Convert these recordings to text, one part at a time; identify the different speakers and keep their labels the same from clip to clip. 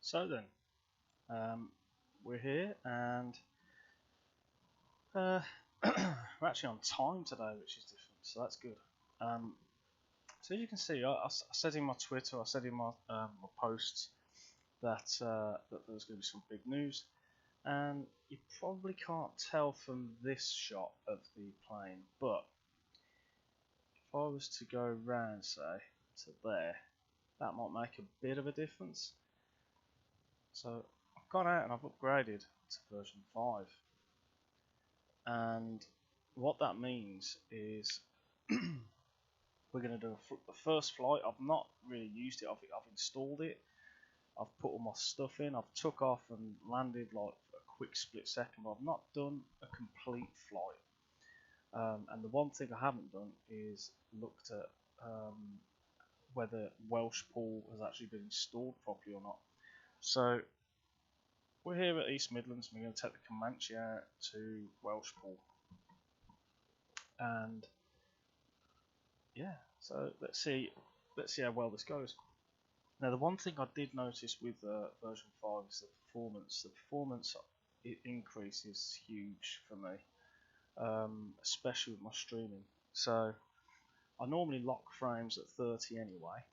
Speaker 1: So then, we're here and we're actually on time today, which is different, so that's good. So as you can see, I said in my Twitter, I said in my posts that that there's going to be some big news, and you probably can't tell from this shot of the plane, but if I was to go round, say, to there, that might make a bit of a difference. So I've gone out and I've upgraded to version 5, and what that means is we're going to do the first flight. I've not really used it. I've installed it. I've put all my stuff in. I've took off and landed like a quick split second, but I've not done a complete flight. And the one thing I haven't done is looked at whether Welshpool has actually been installed properly or not. So we're here at East Midlands. We're going to take the Comanche out to Welshpool, and yeah, so let's see how well this goes. Now, the one thing I did notice with version 5 is the performance. The performance increase is huge for me, especially with my streaming. So I normally lock frames at 30 anyway.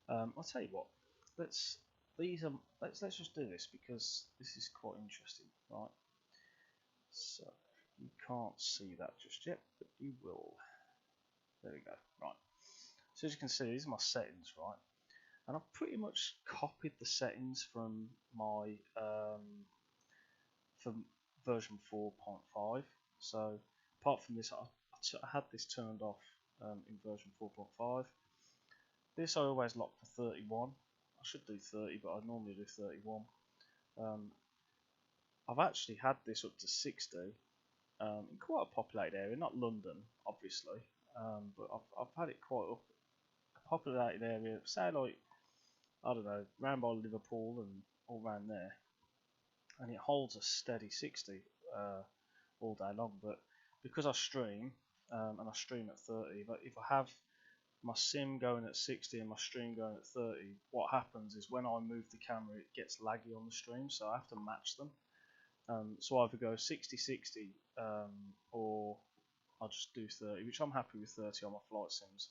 Speaker 1: I'll tell you what. Let's just do this because this is quite interesting, right? So you can't see that just yet, but you will. There we go. Right. So as you can see, these are my settings, right? And I've pretty much copied the settings from my from version 4.5. So apart from this, I had this turned off in version 4.5. This I always lock for 31. I should do 30, but I normally do 31. I've actually had this up to 60 in quite a populated area, not London, obviously, but I've had it quite up a populated area, say like, I don't know, round by Liverpool and all round there, and it holds a steady 60 all day long. But because I stream and I stream at 30, but if I have my sim going at 60 and my stream going at 30, what happens is when I move the camera, it gets laggy on the stream, so I have to match them. So I either go 60-60 or I'll just do 30, which I'm happy with 30 on my flight sims.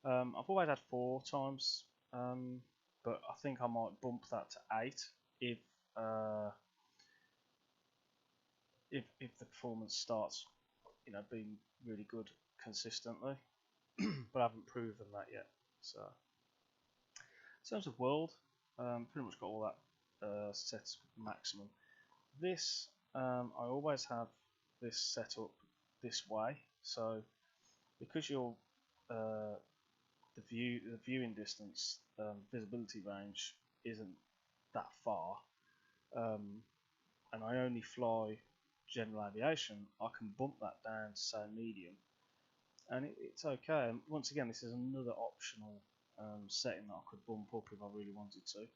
Speaker 1: I've always had 4 times, but I think I might bump that to 8 if the performance starts, being really good consistently. But I haven't proven that yet. So in terms of world, pretty much got all that set maximum. This I always have this set up this way. So because you're the viewing distance, visibility range isn't that far, and I only fly general aviation, I can bump that down to say medium, and it's okay. And once again, this is another optional setting that I could bump up if I really wanted to.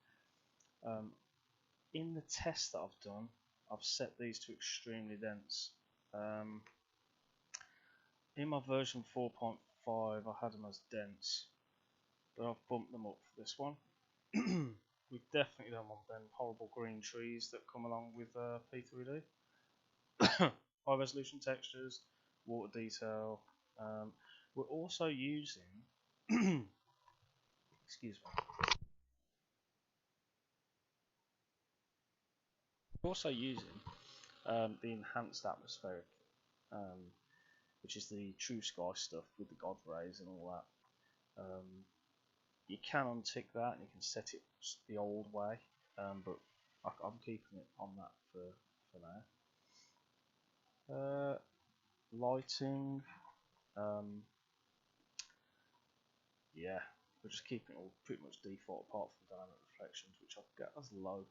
Speaker 1: In the test that I've done, I've set these to extremely dense. In my version 4.5, I had them as dense, but I've bumped them up for this one. We definitely don't want them horrible green trees that come along with P3D. High resolution textures, water detail. We're also using excuse me. We're also using the enhanced atmospheric, which is the true sky stuff with the God rays and all that. You can untick that and you can set it the old way, but I'm keeping it on that for now. Lighting, yeah, we're just keeping it all pretty much default apart from dynamic reflections, which I've got as low.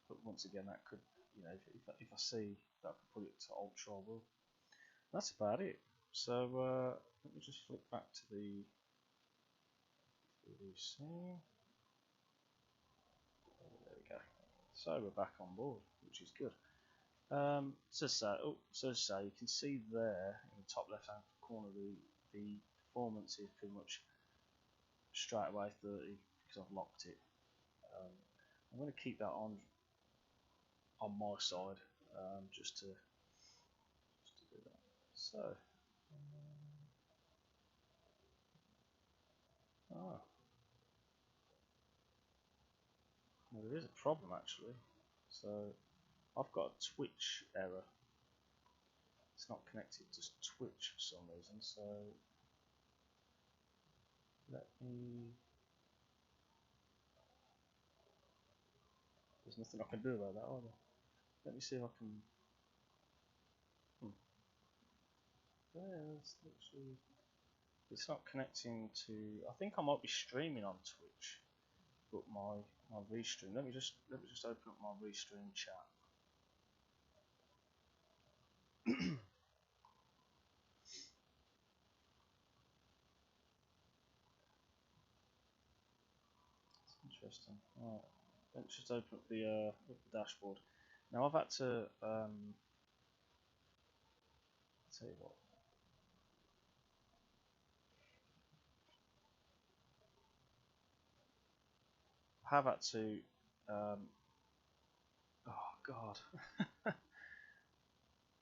Speaker 1: But once again, that could, if I see that I can put it to ultra, I will. That's about it. So let me just flick back to the scene. There we go. So we're back on board, which is good. So you can see there in the top left hand corner the performance is pretty much straight away 30 because I've locked it. I'm going to keep that on my side just to do that. So, oh, well, there is a problem actually. So I've got a Twitch error. It's not connected to Twitch for some reason. So let me. There's nothing I can do about that either. Let me see if I can. Yeah, it's not connecting to. I think I might be streaming on Twitch, but my restream. Let me just open up my restream chat. Interesting. Right. Let's just open up the dashboard. Now I've had to I'll tell you what. I have had to oh god.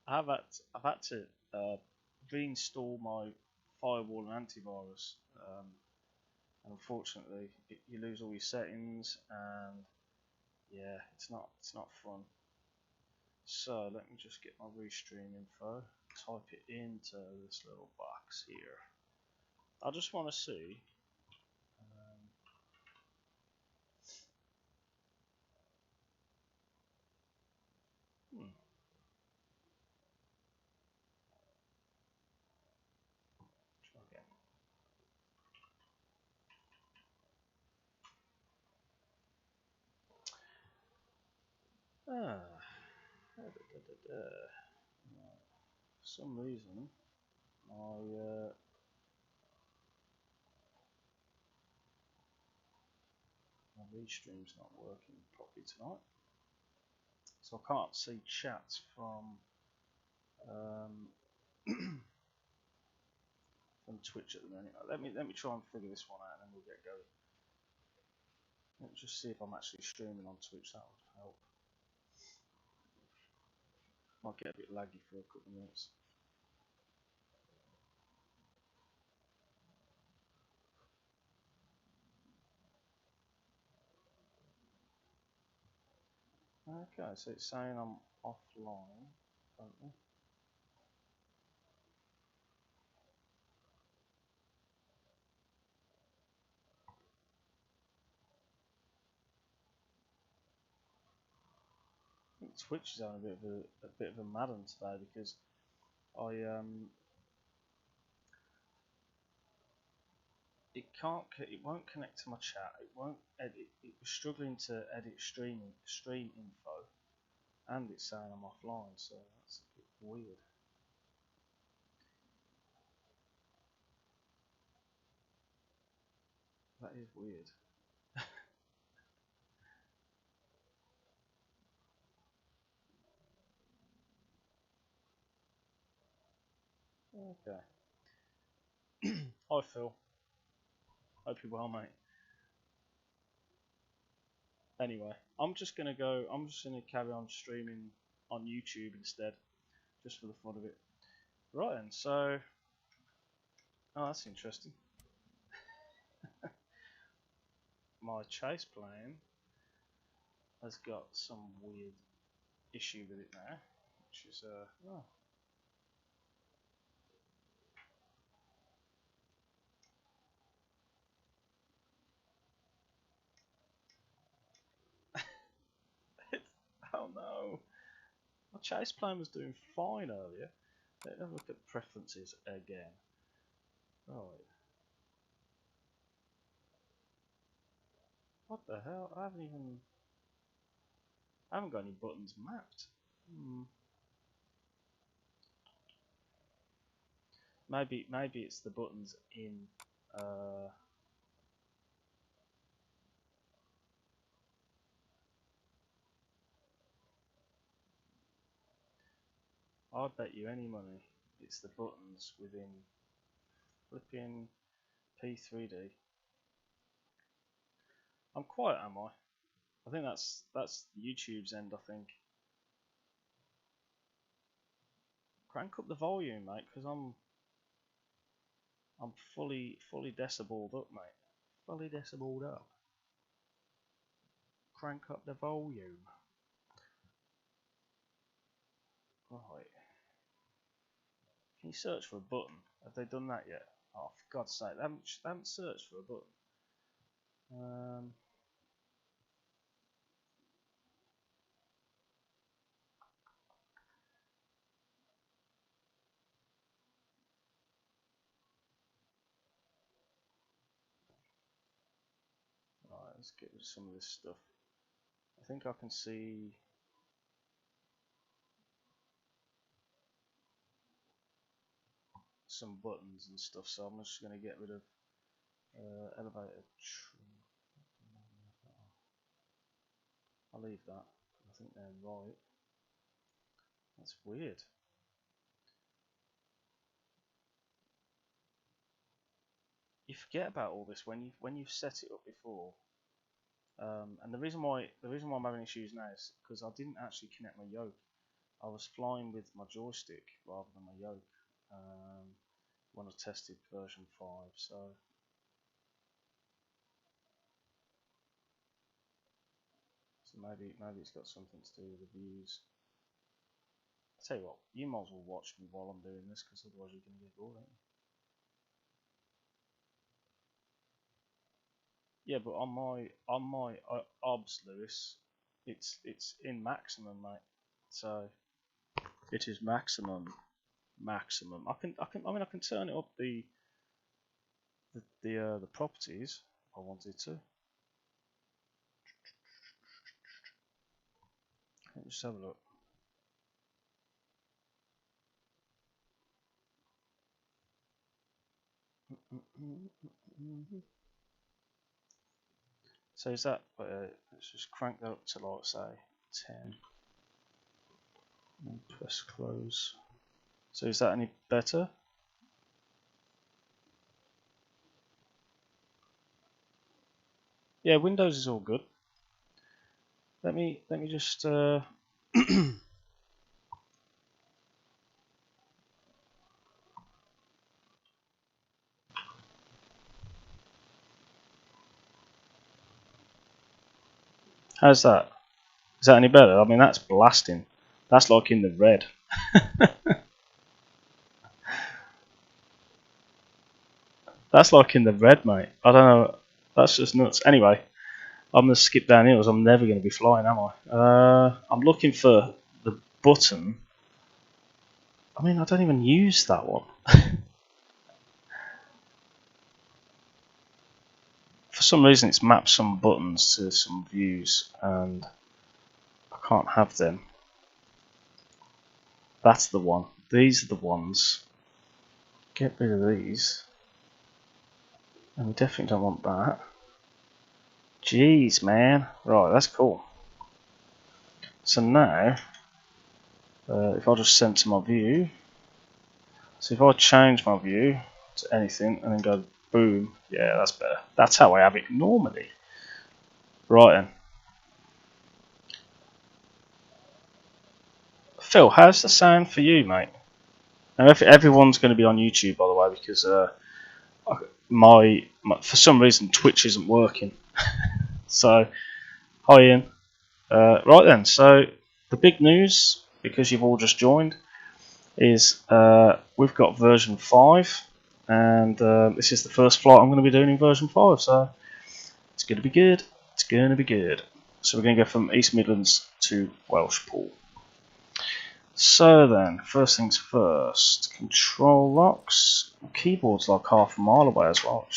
Speaker 1: I've had to reinstall my firewall and antivirus. And unfortunately you lose all your settings, and yeah, it's not fun. So let me just get my restream info, type it into this little box here. I just want to see try again. For some reason my restream's not working properly tonight, so I can't see chats from from Twitch at the minute. Let me try and figure this one out, and then we'll get going. Let's just see if I'm actually streaming on Twitch. That would help. Might get a bit laggy for a couple of minutes. Okay, so it's saying I'm offline currently. I think Twitch is having a bit of a mad one today because it won't connect to my chat. It won't edit. It was struggling to edit stream info, and it's saying I'm offline. So that's a bit weird. That is weird. Okay. Hi Phil. Hope you're well, mate. Anyway, I'm just gonna carry on streaming on YouTube instead, just for the fun of it. Right then, so that's interesting. My chase plane has got some weird issue with it now, which is oh. Oh no, my chase plane was doing fine earlier. Let's have a look at preferences again. Right. What the hell? I haven't got any buttons mapped. Maybe it's the buttons in I'd bet you any money it's the buttons within flipping P3D. I'm quiet, am I? I think that's YouTube's end, I think. Crank up the volume, mate, because I'm fully decibeled up, mate. Fully decibeled up. Crank up the volume. Right. Can you search for a button? Have they done that yet? Oh, for God's sake, they haven't searched for a button. Right, let's get rid of some of this stuff. I think I can see. Some buttons and stuff, so I'm just going to get rid of elevator. I'll leave that. I think they're right. That's weird. You forget about all this when you've set it up before. And the reason why I'm having issues now is because I didn't actually connect my yoke. I was flying with my joystick rather than my yoke when I tested version 5. So maybe it's got something to do with the views. I'll tell you what, you might as well watch me while I'm doing this, because otherwise you're going to get bored, ain't you? Yeah, but on my OBS, Lewis, it's in maximum, mate. So it is maximum. I can turn it up the properties if I wanted to. Let's just have a look. So is that? Let's just crank that up to, like, say 10 and press close. So is that any better? Yeah, Windows is all good. Let me just how's that? Is that any better? I mean, that's blasting. That's like in the red. That's like in the red, mate. I don't know. That's just nuts. Anyway, I'm going to skip down hills. I'm never going to be flying, am I? I'm looking for the button. I mean, I don't even use that one. For some reason, it's mapped some buttons to some views, and I can't have them. That's the one. These are the ones. Get rid of these. And we definitely don't want that. Jeez, man. Right, that's cool. So now, if I just center my view, so if I change my view to anything and then go boom, yeah, that's better. That's how I have it normally. Right then. Phil, how's the sound for you, mate? Now, everyone's going to be on YouTube, by the way, because my for some reason Twitch isn't working. So, hi Ian. Right then, so the big news, because you've all just joined, is we've got version 5, and this is the first flight I'm going to be doing in version 5, so it's going to be good. It's going to be good. So we're going to go from East Midlands to Welshpool. So then, first things first, control locks. The keyboard's like half a mile away as well.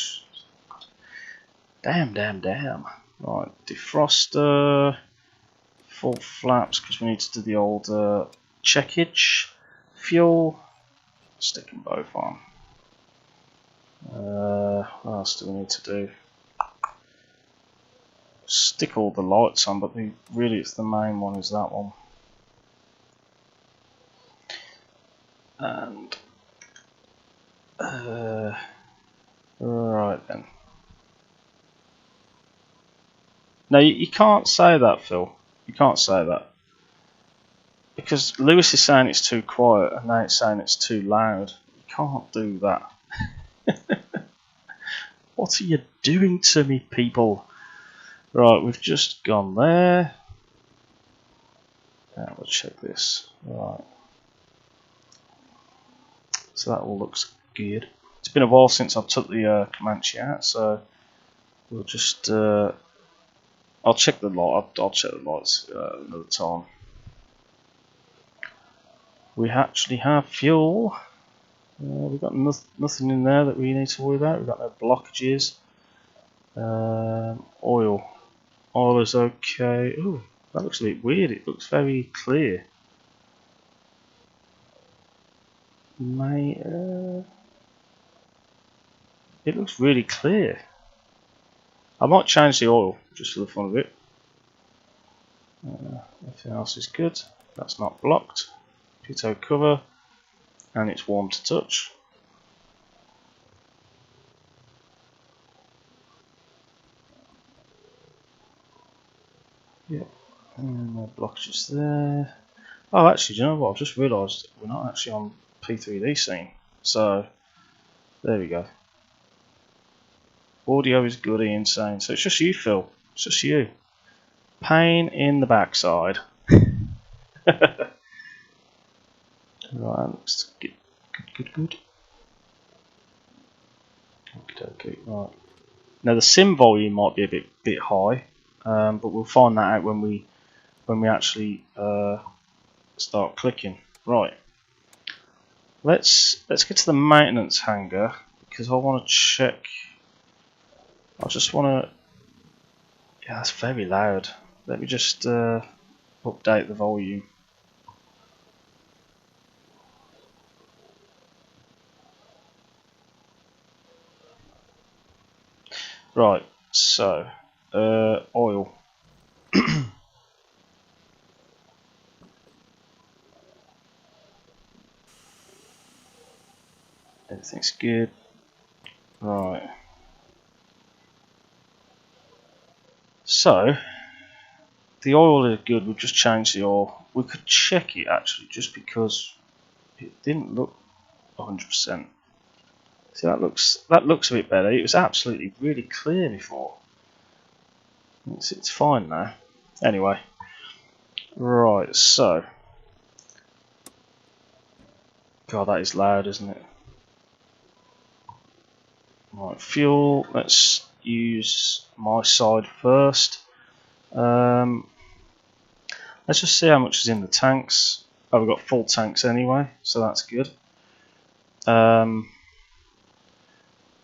Speaker 1: Damn. Right, defroster, full flaps, because we need to do the old checkage. Fuel, stick them both on. What else do we need to do? Stick all the lights on, but really it's the main one is that one. And right then. No, you can't say that, Phil. You can't say that. Because Lewis is saying it's too quiet and now it's saying it's too loud. You can't do that. What are you doing to me, people? Right, we've just gone there. Now we'll check this. Right. So that all looks good. It's been a while since I took the Comanche out, so we'll just... I'll check the light. I'll check the lights another time. We actually have fuel. We've got nothing in there that we need to worry about. We've got no blockages. Oil. Oil is okay. Ooh, that looks a bit weird. It looks very clear. It looks really clear. I might change the oil just for the fun of it. Everything else is good. That's not blocked. Pitot cover, and it's warm to touch. Yep, and no blockages there. Oh, actually, do you know what? I've just realised we're not actually on P3D scene. So, there we go. Audio is good, Ian saying. So it's just you, Phil. It's just you. Pain in the backside. Right, looks good. Good. Okay, right. Now the sim volume might be a bit high, but we'll find that out when we actually start clicking. Right. Let's get to the maintenance hangar because I want to check. I just want to. Yeah, that's very loud. Let me just update the volume. Right, so oil. Everything's good. Right. So the oil is good. We've just changed the oil. We could check it actually, just because it didn't look 100%. See, that looks a bit better. It was absolutely really clear before. It's fine now. Anyway, right. So, God, that is loud, isn't it? Right, fuel. Let's use my side first. Let's just see how much is in the tanks. Oh, we've got full tanks anyway, so that's good.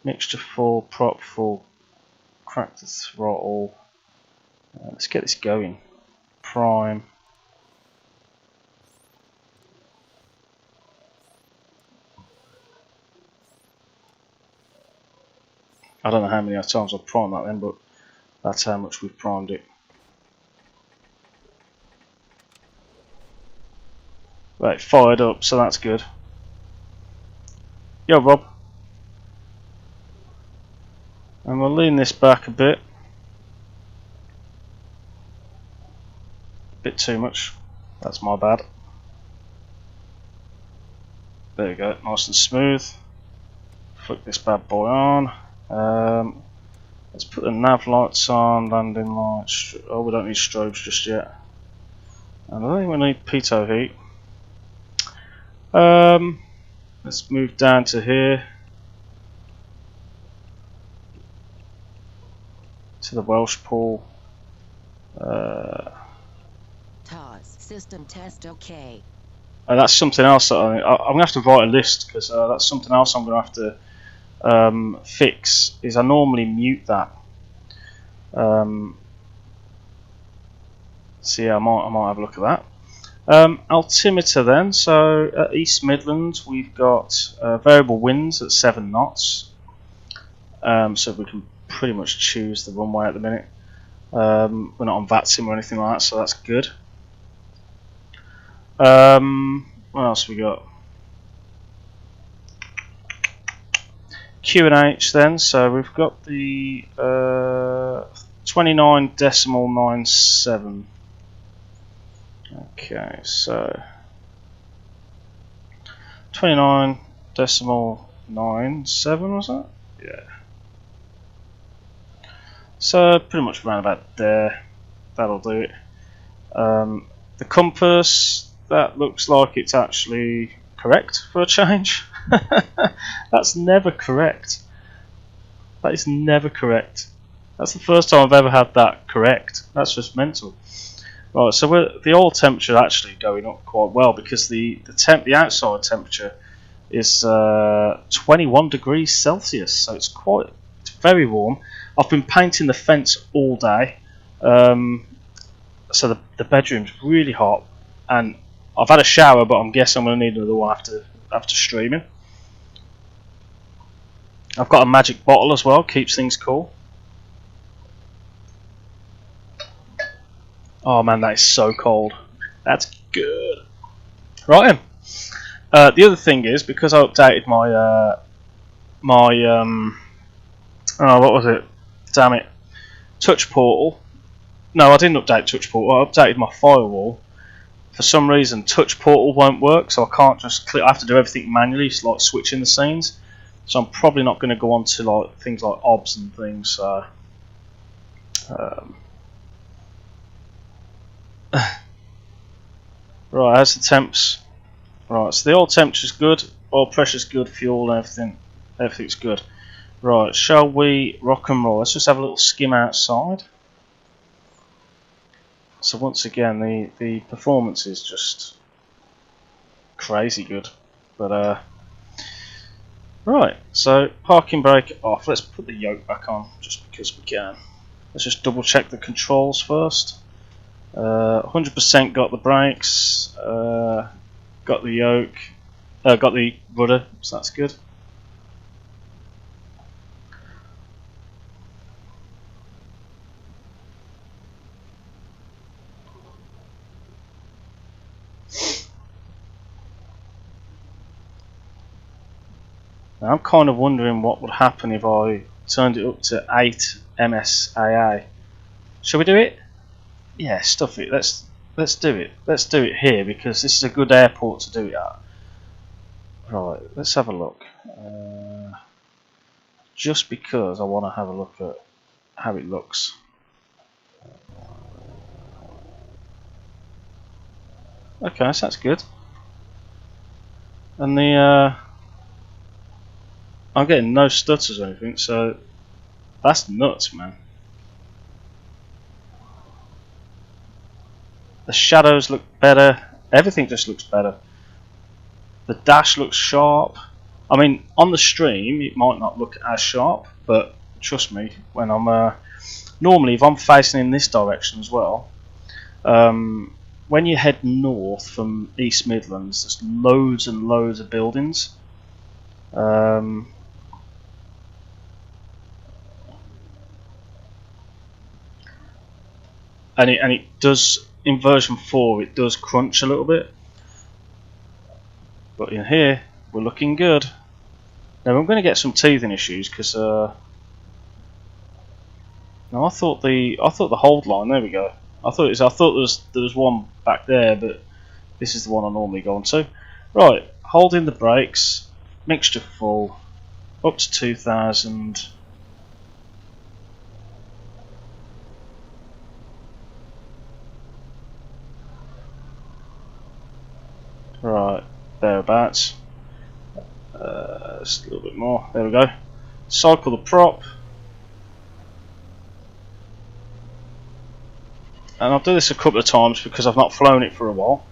Speaker 1: Mixture full, prop full, crack the throttle. Let's get this going. Prime. I don't know how many times I've primed that then, but that's how much we've primed it. Right, fired up, so that's good. Yo, Rob. And we'll lean this back a bit. Bit too much. That's my bad. There we go, nice and smooth. Flick this bad boy on. Let's put the nav lights on, landing lights. Oh, we don't need strobes just yet. And I think we need pitot heat. Let's move down to here. To the Welshpool.
Speaker 2: System test okay.
Speaker 1: That's something else that I'm going to have to write a list, because that's something else I'm going to have to fix. Is I normally mute that. So yeah, I might have a look at that. Altimeter then. So at East Midlands we've got variable winds at 7 knots. So we can pretty much choose the runway at the minute. We're not on VATSIM or anything like that, so that's good. What else we got? QNH then. So we've got the 29.97. Okay, so 29.97 was that? Yeah. So pretty much around about there. That'll do it. The compass, that looks like it's actually correct for a change. That's never correct. That is never correct. That's the first time I've ever had that correct. That's just mental. Right, so the oil temperature is actually going up quite well because the outside temperature is 21 degrees Celsius, so it's very warm. I've been painting the fence all day, so the bedroom's really hot, and I've had a shower, but I'm guessing I'm going to need another one after streaming. I've got a magic bottle as well, keeps things cool. Oh man, that is so cold. That's good. Right then. The other thing is, because I updated what was it? Damn it. Touch Portal. No, I didn't update Touch Portal. I updated my firewall. For some reason, Touch Portal won't work, so I can't just click. I have to do everything manually, so like switching the scenes. So I'm probably not going to go on to like things like OBS and things. So, right, as the temps. Right, so the oil temperature's good, oil pressure's good, fuel and everything's good. Right, shall we rock and roll? Let's just have a little skim outside. So once again, the performance is just crazy good. But right, so parking brake off. Let's put the yoke back on just because we can. Let's just double check the controls first. 100% got the brakes. Got the yoke. Got the rudder. So that's good. Now I'm kind of wondering what would happen if I turned it up to 8 MSAA. Shall we do it? Yeah, stuff it. Let's do it. Let's do it here because this is a good airport to do it at. Right, let's have a look. Just because I want to have a look at how it looks. Okay, so that's good. And I'm getting no stutters or anything, so that's nuts, man. The shadows look better. Everything just looks better. The dash looks sharp. I mean, on the stream it might not look as sharp, but trust me, when I'm normally if I'm facing in this direction as well, when you head north from East Midlands, there's loads and loads of buildings. And it does, in version 4 it does crunch a little bit, but in here we're looking good. Now I'm going to get some teething issues because now I thought the hold line, there we go. I thought there was one back there, but this is the one I normally go on to. Right, holding the brakes, mixture full, up to 2000. Right, thereabouts. Just a little bit more. There we go. Cycle the prop. And I'll do this a couple of times because I've not flown it for a while.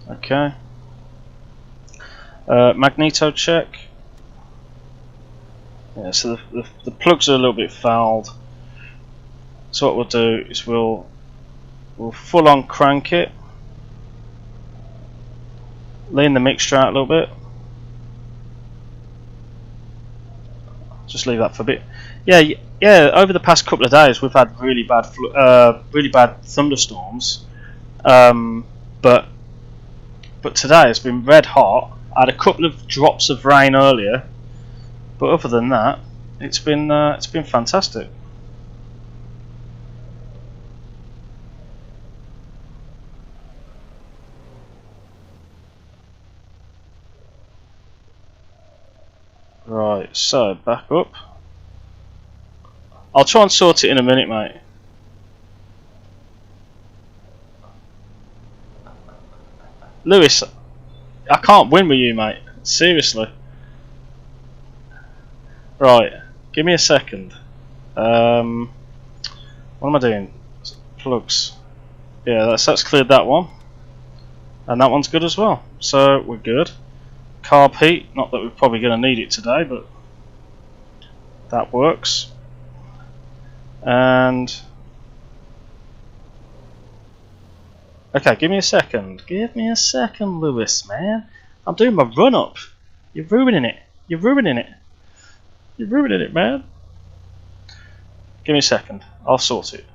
Speaker 1: Okay. Magneto check. Yeah, so the plugs are a little bit fouled. So what we'll do is we'll full on crank it. Lean the mixture out a little bit. Just leave that for a bit. Yeah. Over the past couple of days, we've had really bad thunderstorms. But today it's been red hot. I had a couple of drops of rain earlier, but other than that, It's been fantastic. Right, so back up. I'll try and sort it in a minute, mate. Lewis, I can't win with you, mate. Seriously. Right, give me a second. What am I doing? Plugs. Yeah, that's cleared that one. And that one's good as well. So we're good. Carb heat, not that we're probably going to need it today, but that works. And okay, give me a second. Give me a second, Lewis, man. I'm doing my run up. You're ruining it. You're ruining it. You're ruining it, man. Give me a second. I'll sort it.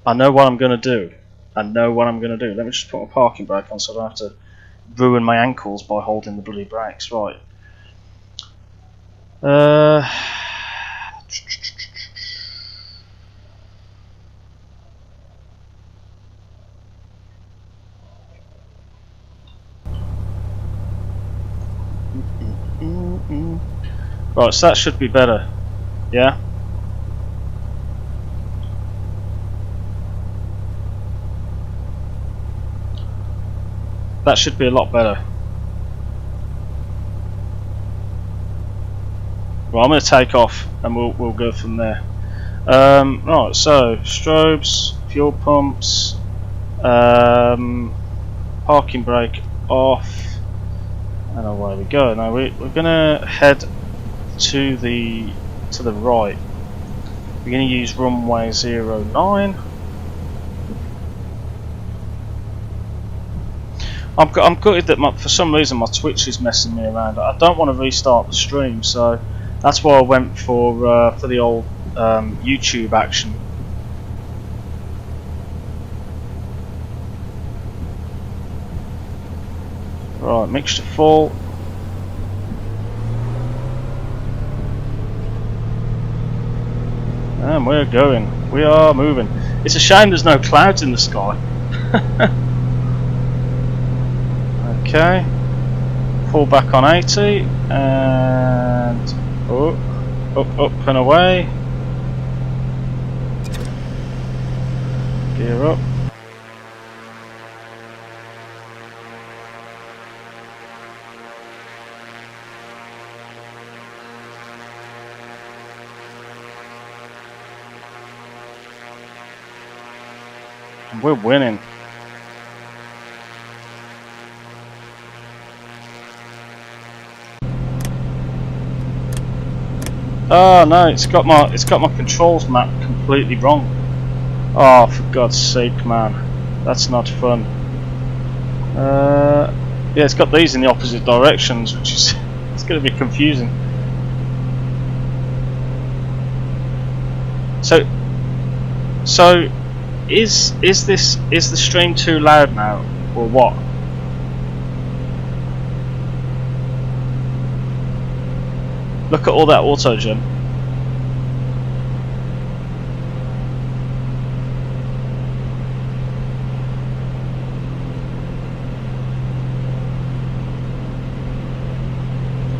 Speaker 1: I know what I'm going to do. I know what I'm going to do. Let me just put my parking brake on so I don't have to ruin my ankles by holding the bloody brakes. Right. Right, so that should be better. Yeah? That should be a lot better. Well, I'm going to take off and we'll go from there. Right, so strobes, fuel pumps, parking brake off, and away we go. Now we're going to head to the right. We're going to use runway 09. I'm gutted that for some reason my Twitch is messing me around. I don't want to restart the stream, so that's why I went for the old YouTube action. Right, mixture full. And we're going. We are moving. It's a shame there's no clouds in the sky. Okay. Pull back on 80 and up and away. Gear up. And we're winning. Oh no, it's got my controls map completely wrong. Oh, for God's sake, man, that's not fun. Yeah, it's got these in the opposite directions, which is it's going to be confusing. So is the stream too loud now, or what? Look at all that AutoJim.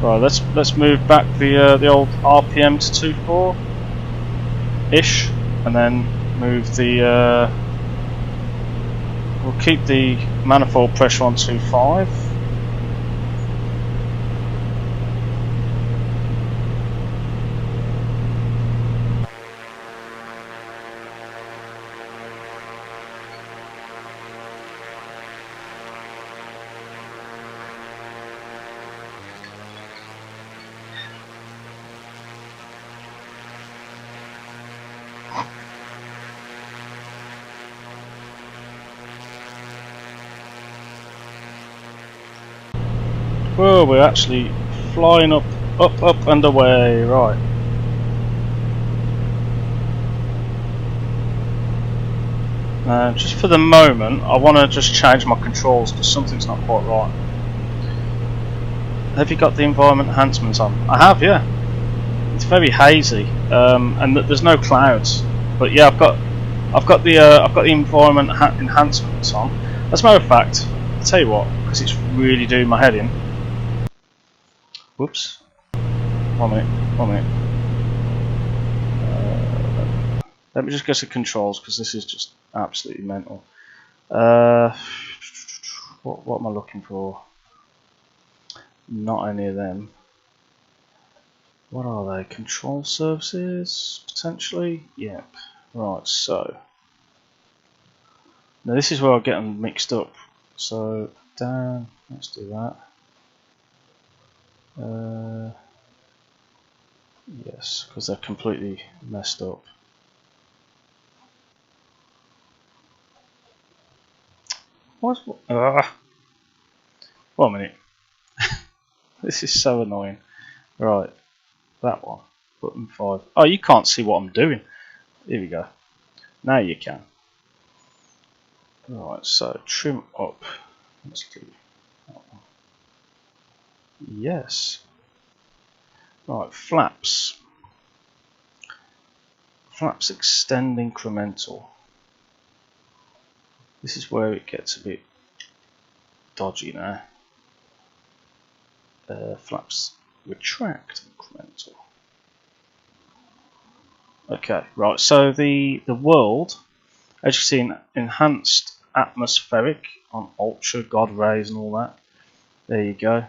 Speaker 1: Right, let's move back the old RPM to 2.4 ish, and then move the we'll keep the manifold pressure on 2.5. Whoa, we're actually flying up and away, right. Just for the moment, I want to just change my controls because something's not quite right. Have you got the environment enhancements on? I have, yeah. it's very hazy, and there's no clouds. But yeah, I've got the environment enhancements on. As a matter of fact, I'll tell you what, because it's really doing my head in. Whoops. 1 minute. 1 minute. Let me just go to controls, because this is just absolutely mental. What am I looking for? Not any of them. What are they? Control services, potentially? Yep. Right, so. Now this is where I get them mixed up. So, down, let's do that. Yes, because they're completely messed up. What's 1 minute. This is so annoying. Right, that one. Button 5. Oh, you can't see what I'm doing. Here we go. Now you can. Right, so trim up. Let's do that one. Yes. Right, flaps. Flaps extend incremental. This is where it gets a bit dodgy now. Flaps retract incremental. Okay, right, so the world, as you see, enhanced atmospheric on ultra, God rays and all that. There you go.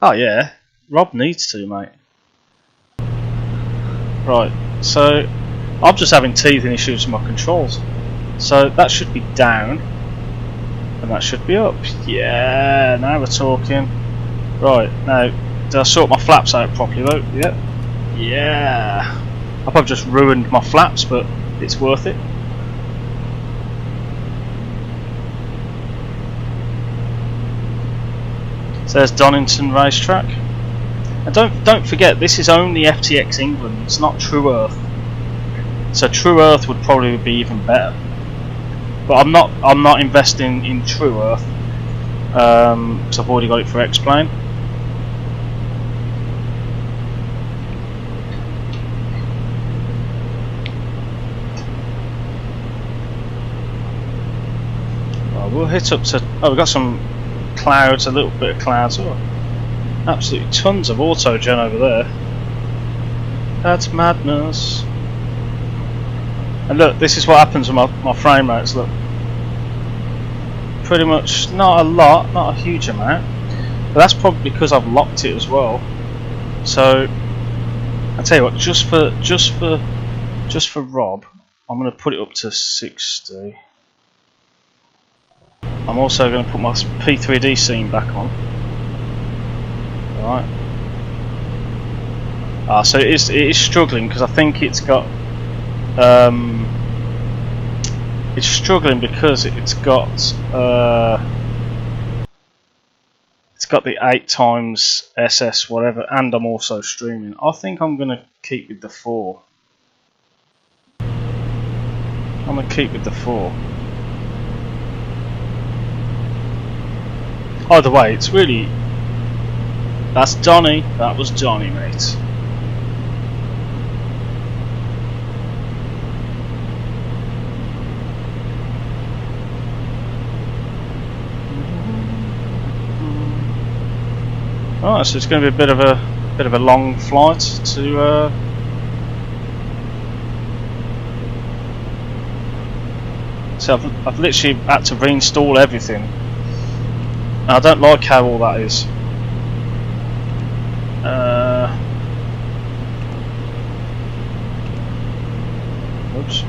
Speaker 1: Oh yeah, Rob needs to, mate. Right, so I'm just having teething issues with my controls. So that should be down, and that should be up. Yeah, now we're talking. Right, now, did I sort my flaps out properly though? Yep. Yeah. I've probably just ruined my flaps, but it's worth it. So there's Donington Racetrack. And don't forget, this is only FTX England, it's not True Earth. So True Earth would probably be even better. But I'm not investing in True Earth, because I've already got it for X-Plane. Well, we'll hit up to, oh, we've got some clouds, a little bit of clouds. Oh, absolutely tons of AutoGen over there. That's madness. And look, this is what happens with my frame rates. Look, pretty much not a lot, not a huge amount, but that's probably because I've locked it as well. So I tell you what, just for Rob, I'm going to put it up to 60. I'm also going to put my P3D scene back on. Alright. So it is struggling because I think it's got. It's struggling because it's got the 8x SS whatever, and I'm also streaming. I think I'm going to keep with the 4. I'm going to keep with the 4. Either way, it's really. That's Donny. That was Donny, mate. Alright, so it's going to be a bit of a long flight to. So I've literally had to reinstall everything. And I don't like how all that is. Oops.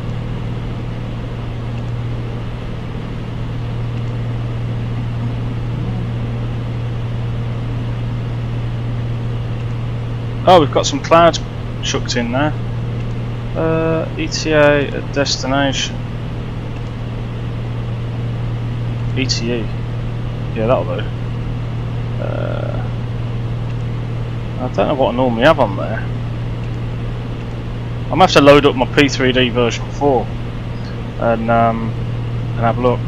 Speaker 1: Oh, we've got some clouds chucked in there. ETA at destination. ETE. Yeah, that'll do. I don't know what I normally have on there. I'm going to have to load up my P3D version 4 and have a look.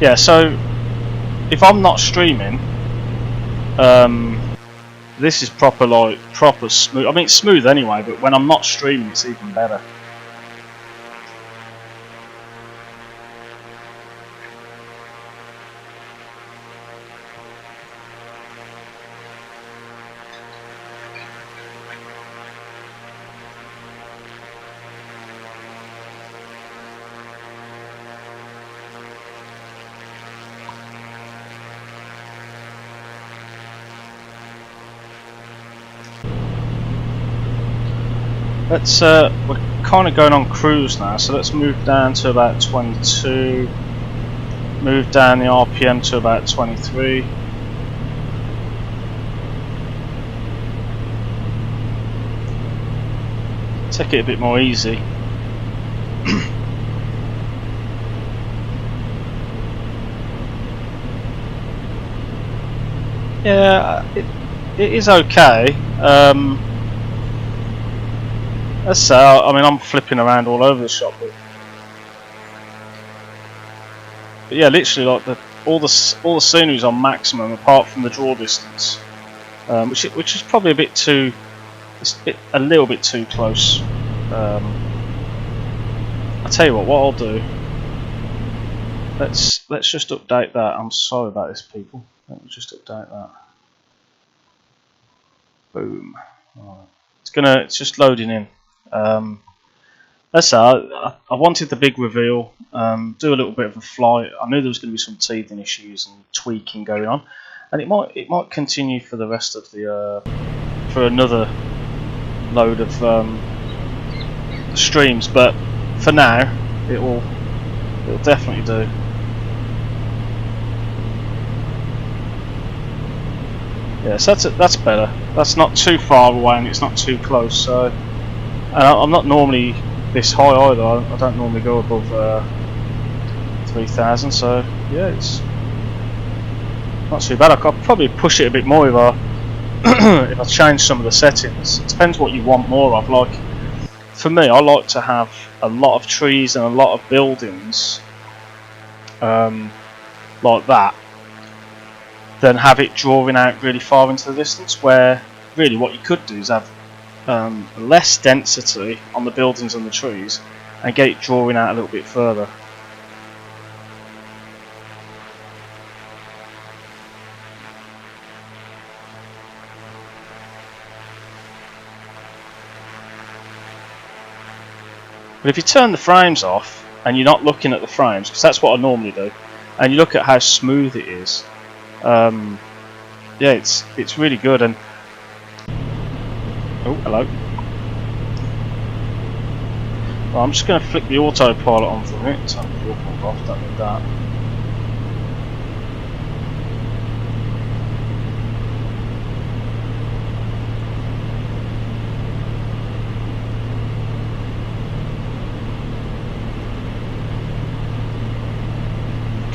Speaker 1: Yeah, so if I'm not streaming, this is proper smooth. I mean, it's smooth anyway, but when I'm not streaming, it's even better. We're kind of going on cruise now, so let's move down to about 22. Move down the RPM to about 23. Take it a bit more easy. Yeah, it is okay. Let's say, I mean, I'm flipping around all over the shop, but yeah, literally, like all the scenery's on maximum apart from the draw distance, which is probably a little bit too close. I'll tell you what I'll do. Let's just update that. I'm sorry about this, people. Let me just update that. Boom. Right. It's just loading in. Let's say I wanted the big reveal, do a little bit of a flight. I knew there was going to be some teething issues and tweaking going on, and it might continue for the rest of the for another load of streams. But for now, it'll definitely do. Yes, that's better. That's not too far away and it's not too close. So, and I'm not normally this high either. I don't normally go above 3,000. So yeah, it's not too bad. I could probably push it a bit more if I if I change some of the settings. It depends what you want more of. Like for me, I like to have a lot of trees and a lot of buildings like that, then have it drawing out really far into the distance, where really what you could do is have less density on the buildings and the trees and get it drawing out a little bit further. But if you turn the frames off and you're not looking at the frames, because that's what I normally do, and you look at how smooth it is, yeah, it's really good. And oh, hello. Well, I'm just going to flick the autopilot on for a minute. Turn the autopilot off. Don't need that.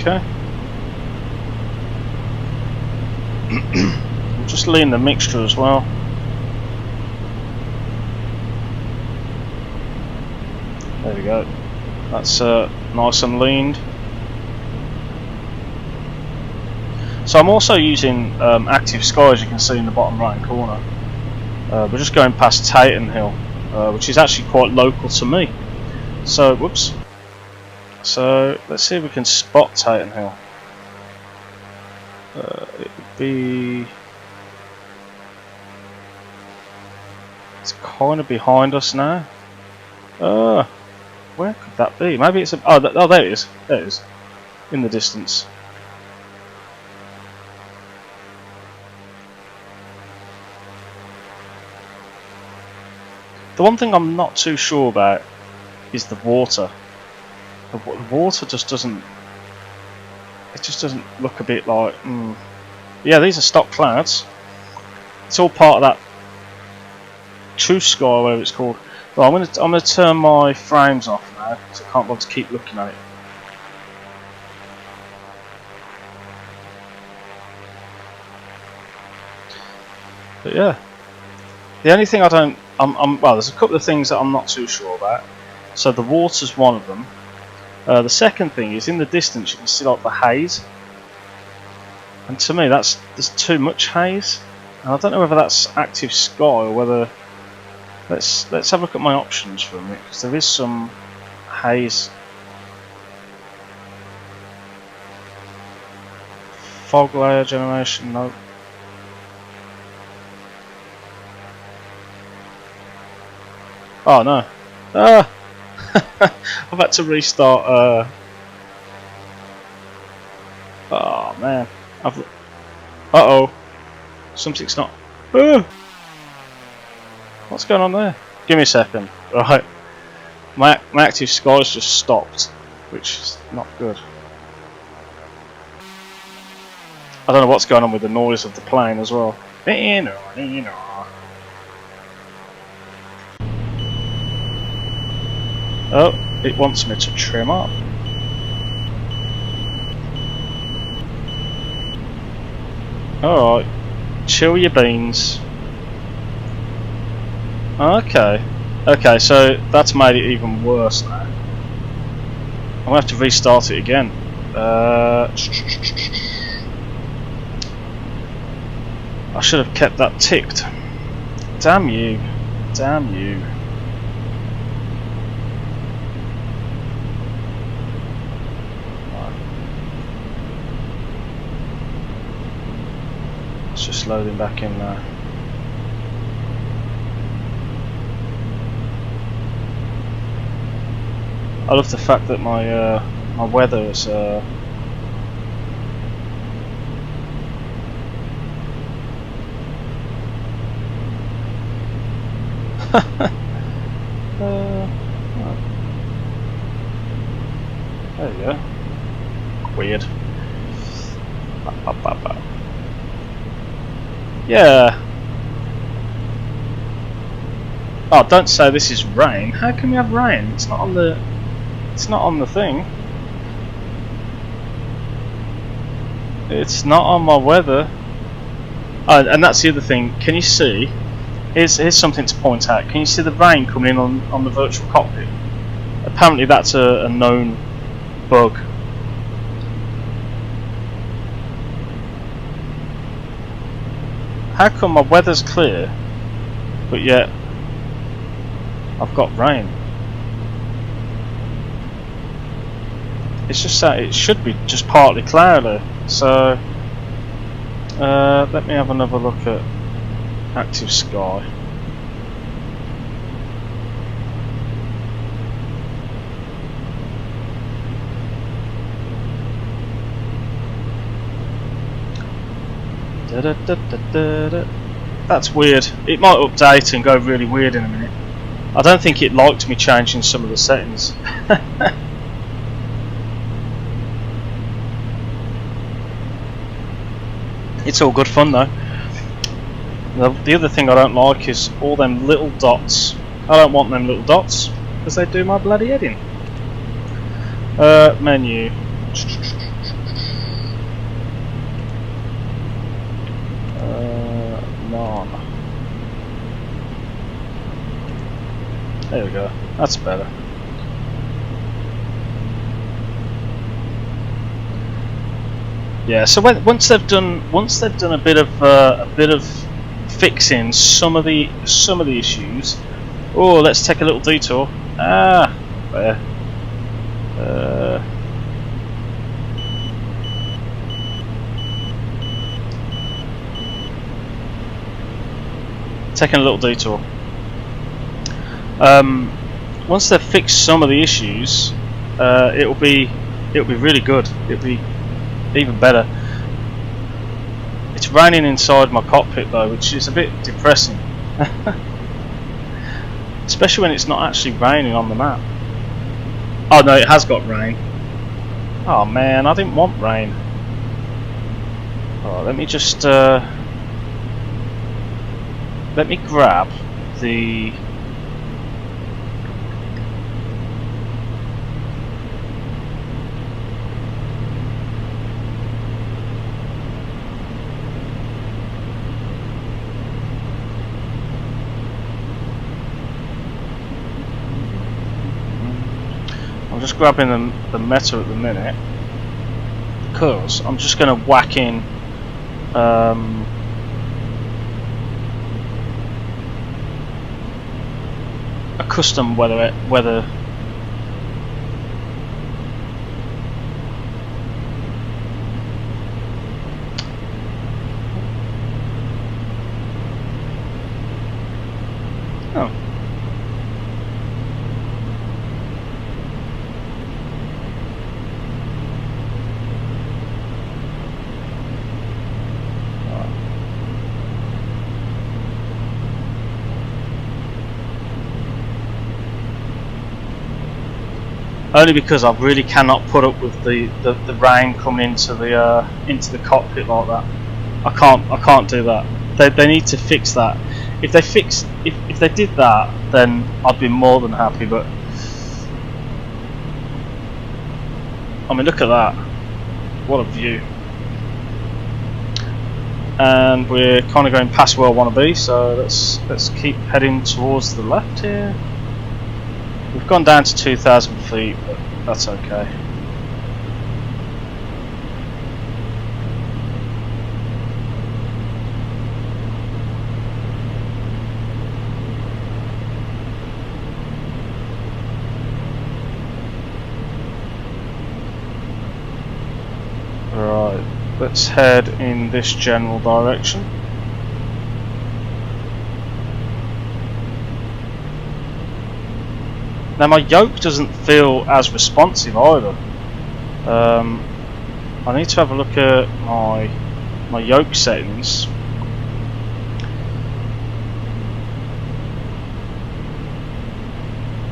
Speaker 1: Okay. We'll just lean the mixture as well. There we go. That's nice and leaned. So I'm also using active sky, as you can see in the bottom right hand corner. We're just going past Tayton Hill, which is actually quite local to me. So whoops. So let's see if we can spot Tayton Hill. It would be. It's kind of behind us now. Where could that be? Maybe it's a. Oh, there it is. There it is. In the distance. The one thing I'm not too sure about is the water. The water just doesn't. It just doesn't look a bit like. Yeah, these are stock clouds. It's all part of that true sky, whatever it's called. Well, I'm gonna turn my frames off now, because I can't bother to keep looking at it. But yeah, the only thing I don't, well, there's a couple of things that I'm not too sure about. So the water's one of them. The second thing is, in the distance you can see like the haze, and to me there's too much haze, and I don't know whether that's active sky or whether. Let's have a look at my options for a minute, because there is some haze. Fog layer generation, no. Oh no. Ah! I've had to restart. Oh man. Uh-oh. Something's not. What's going on there? Give me a second. Right. My active sky's just stopped, which is not good. I don't know what's going on with the noise of the plane as well. Oh, it wants me to trim up. Alright, chill your beans. Okay, so that's made it even worse now. I'm gonna have to restart it again. I should have kept that ticked. Damn you. Damn you. It's just loading back in now. I love the fact that my my weather is there we go. Weird. Yeah. Oh, don't say this is rain. How can we have rain? It's not on the. It's not on the thing. It's not on my weather. Oh, and that's the other thing. Can you see? Here's something to point out. Can you see the rain coming in on the virtual cockpit? Apparently that's a known bug. How come my weather's clear, but yet I've got rain? It's just that it should be just partly cloudy. So let me have another look at active sky. That's weird. It might update and go really weird in a minute. I don't think it liked me changing some of the settings. It's all good fun though. The other thing I don't like is all them little dots. I don't want them little dots because they do my bloody head in. Menu. None. There we go. That's better. Yeah. So once they've done a bit of fixing some of the issues. Oh, let's take a little detour. Ah, there. Taking a little detour. Once they've fixed some of the issues, it'll be really good. It'll be even better. It's raining inside my cockpit though, which is a bit depressing. Especially when it's not actually raining on the map. Oh no, it has got rain. Oh man, I didn't want rain. Oh, let me just let me grab the I'm just grabbing the meta at the minute because I'm just going to whack in a custom weather. Oh. Only because I really cannot put up with the rain coming into the cockpit like that. I can't do that. They need to fix that. If they did that, then I'd be more than happy. But I mean, look at that! What a view! And we're kind of going past where I want to be, so let's keep heading towards the left here. We've gone down to 2,000 feet, but that's okay. Right, let's head in this general direction. Now my yoke doesn't feel as responsive either. I need to have a look at my yoke settings.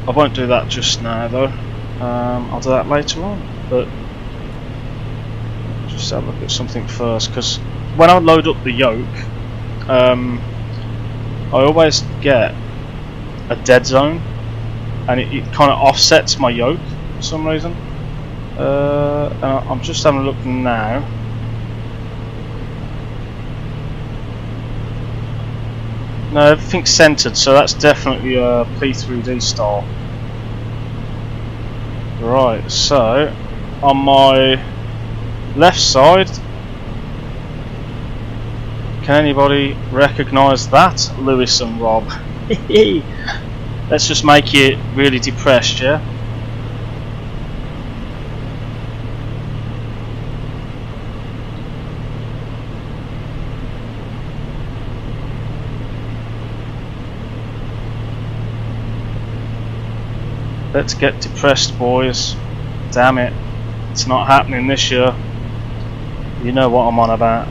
Speaker 1: I won't do that just now though. I'll do that later on. But just have a look at something first, because when I load up the yoke, I always get a dead zone. And it kind of offsets my yoke for some reason. And I'm just having a look now. No, everything's centered, so that's definitely a P3D style. Right, so on my left side, can anybody recognise that? Lewis and Rob. Let's just make it really depressed, yeah? Let's get depressed, boys. Damn it. It's not happening this year. You know what I'm on about.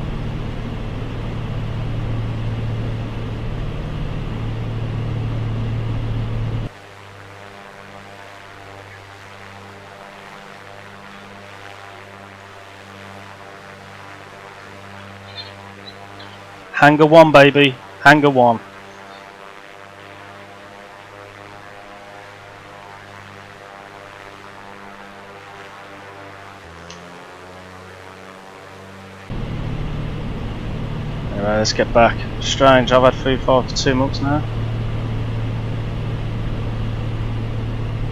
Speaker 1: Hangar 1, baby. Hangar 1. Anyway, let's get back. Strange, I've had food for 2 months now.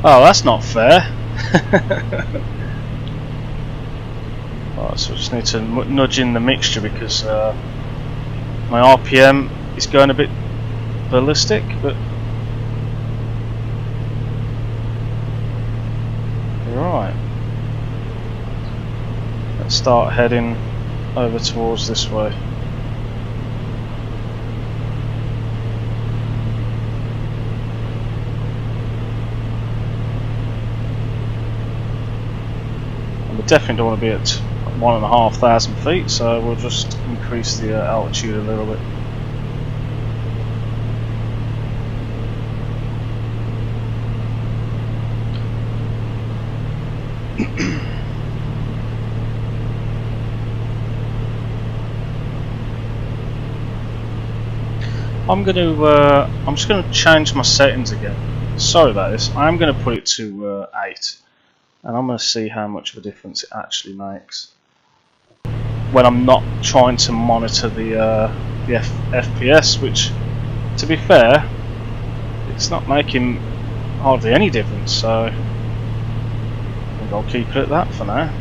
Speaker 1: Oh, that's not fair. Right, so I just need to nudge in the mixture because my RPM is going a bit ballistic, but right. Let's start heading over towards this way. And we definitely don't want to be at 1,500 feet, so we'll just increase the altitude a little bit. I'm just going to change my settings again. Sorry about this. I'm going to put it to 8, and I'm going to see how much of a difference it actually makes when I'm not trying to monitor the FPS, which, to be fair, it's not making hardly any difference. So think I'll keep it at that for now.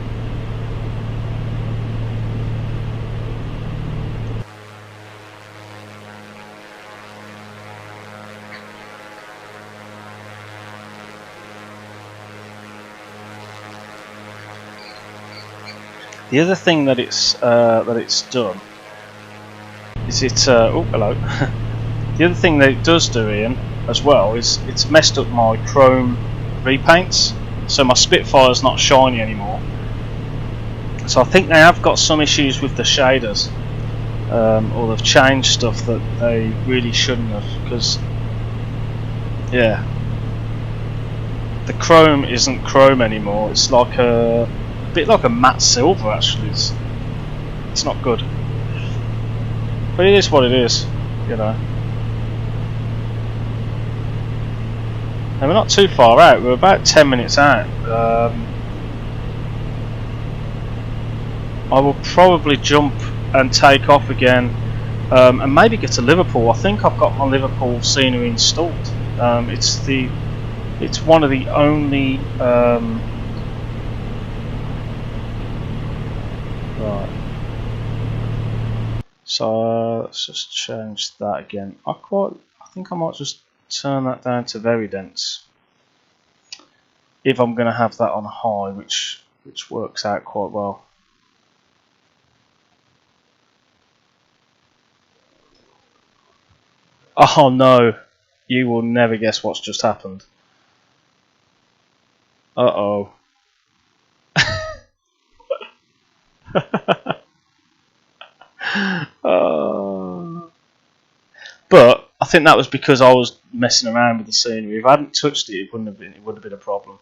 Speaker 1: The other thing that it's done is oh, hello. The other thing that it does do, Ian, as well, is it's messed up my chrome repaints, so my Spitfire's not shiny anymore. So I think they have got some issues with the shaders, or they've changed stuff that they really shouldn't have, because yeah, the chrome isn't chrome anymore. It's like a bit like a matte silver actually. It's not good, but it is what it is, you know. And we're not too far out. We're about 10 minutes out. I will probably jump and take off again, and maybe get to Liverpool. I think I've got my Liverpool scenery installed. It's one of the only right. So let's just change that again. I think I might just turn that down to very dense if I'm going to have that on high, which works out quite well. Oh no, you will never guess what's just happened. Uh-oh. But I think that was because I was messing around with the scenery. If I hadn't touched it, it wouldn't have been a problem.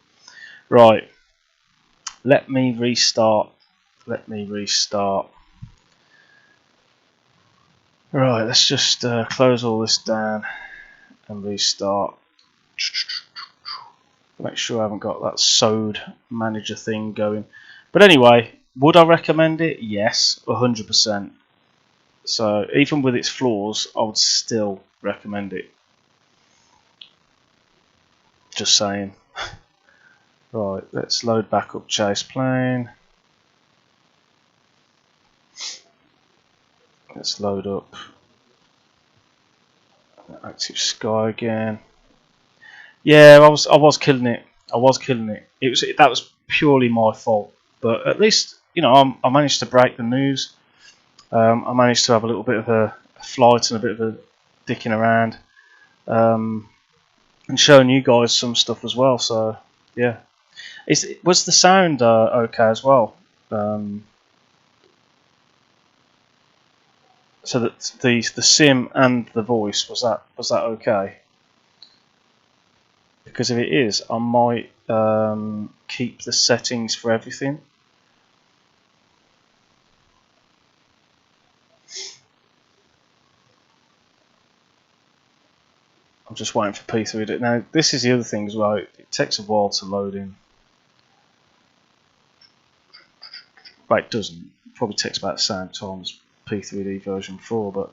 Speaker 1: Right. Let me restart. Right, let's just close all this down and restart. Make sure I haven't got that SOD manager thing going. But anyway, would I recommend it? Yes, 100%. So even with its flaws, I would still recommend it. Just saying. Right, let's load back up Chase Plane. Let's load up Active Sky again. Yeah, I was killing it. That was purely my fault. But at least, you know, I managed to break the news. I managed to have a little bit of a flight and a bit of a dicking around, and showing you guys some stuff as well. So yeah, was the sound okay as well? So that the sim and the voice, was that okay? Because if it is, I might keep the settings for everything. I'm just waiting for P3 now. This is the other thing as well. It takes a while to load in. Right, it doesn't. It probably takes about the same time as P3D version 4, but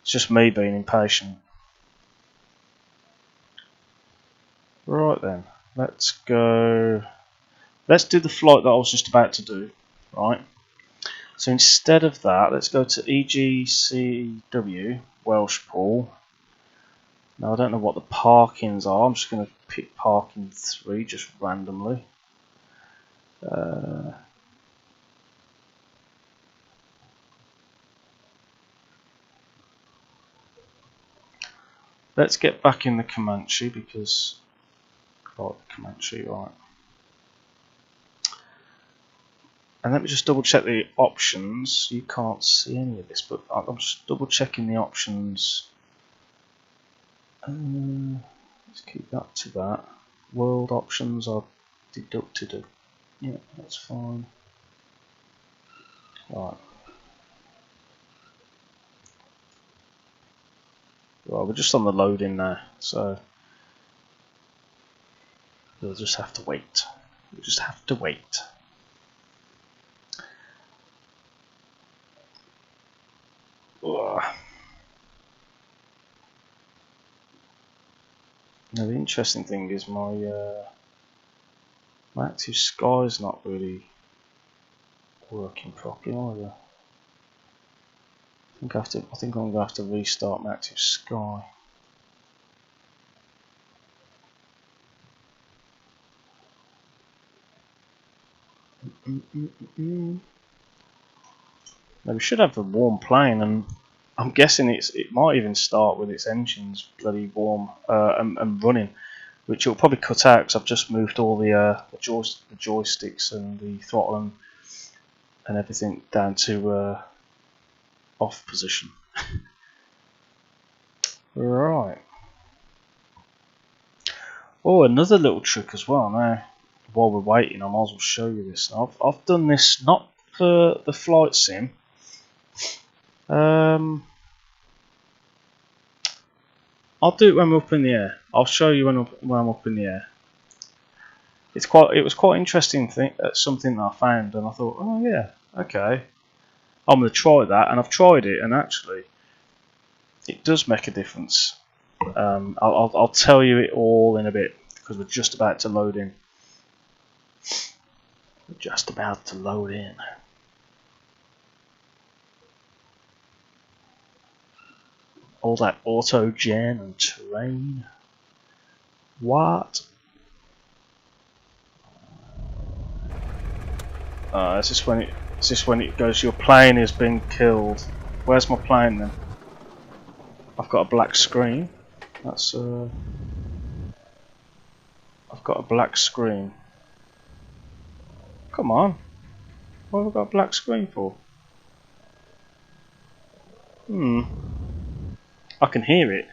Speaker 1: it's just me being impatient. Right then, let's go. Let's do the flight that I was just about to do. Right. So instead of that, let's go to EGCW, Welshpool. Now I don't know what the parkings are. I'm just going to pick parking 3 just randomly. Let's get back in the Comanche because Comanche, right. And let me just double check the options. You can't see any of this, but I'm just double checking the options. Let's keep that to that. World options are deducted. Yeah, that's fine. Right. Well, we're just on the loading now, so we'll just have to wait. Ugh. Now the interesting thing is my My active sky is not really working properly either. I think I'm gonna have to restart my active sky. Now we should have a warm plane, and I'm guessing it might even start with its engines bloody warm and running, which it'll probably cut out because I've just moved all the joysticks and the throttle and everything down to off position. Right. Oh, another little trick as well. Now, while we're waiting, I might as well show you this. Now, I've done this not for the flight sim. I'll do it when we're up in the air. I'll show you when I'm up in the air. It was quite interesting something that I found, and I thought, oh yeah, okay, I'm gonna try that, and I've tried it, and actually, it does make a difference. I'll tell you it all in a bit because we're just about to load in. We're just about to load in. All that AutoGen and terrain. What? Is this when it goes? Your plane has been killed. Where's my plane then? I've got a black screen. That's I've got a black screen. Come on. What have I got a black screen for? I can hear it.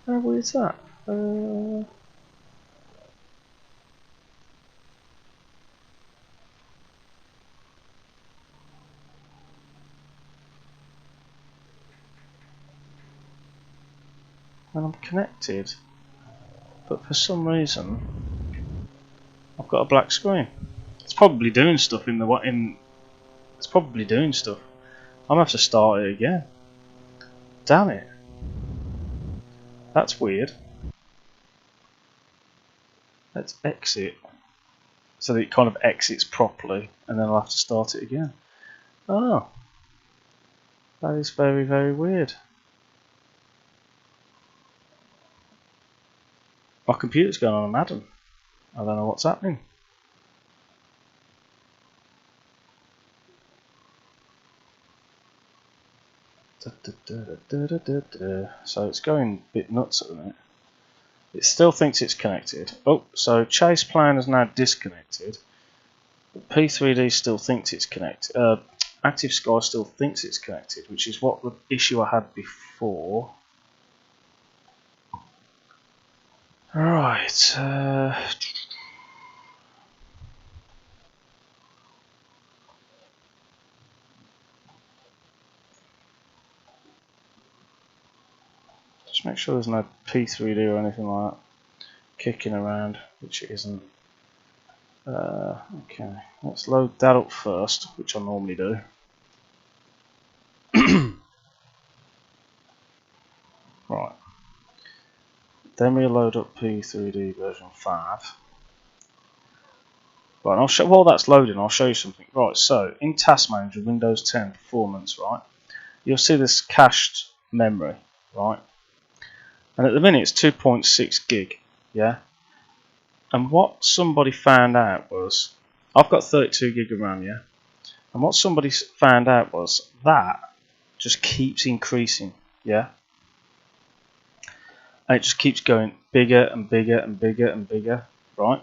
Speaker 1: How weird is that? And I'm connected, but for some reason I've got a black screen. It's probably doing stuff It's probably doing stuff. I'm gonna have to start it again. Damn it. That's weird. Let's exit so that it kind of exits properly, and then I'll have to start it again. Oh, that is very, very weird. My computer's going on a Madden. I don't know what's happening. So it's going a bit nuts at the minute. It still thinks it's connected. Oh, so Chase Plan is now disconnected. P3D still thinks it's connected. Active Sky still thinks it's connected, which is what the issue I had before. Right. Just make sure there's no P3D or anything like that kicking around, which it isn't. Okay, let's load that up first, which I normally do. Right. Then we'll load up P3D version 5. Right, and I'll show, while that's loading, I'll show you something. Right, so in Task Manager, Windows 10 Performance, right, you'll see this cached memory, right, and at the minute it's 2.6 gig, yeah. And what somebody found out was, I've got 32 gig of RAM, yeah, and what somebody found out was that just keeps increasing, yeah, and it just keeps going bigger and bigger and bigger and bigger, right.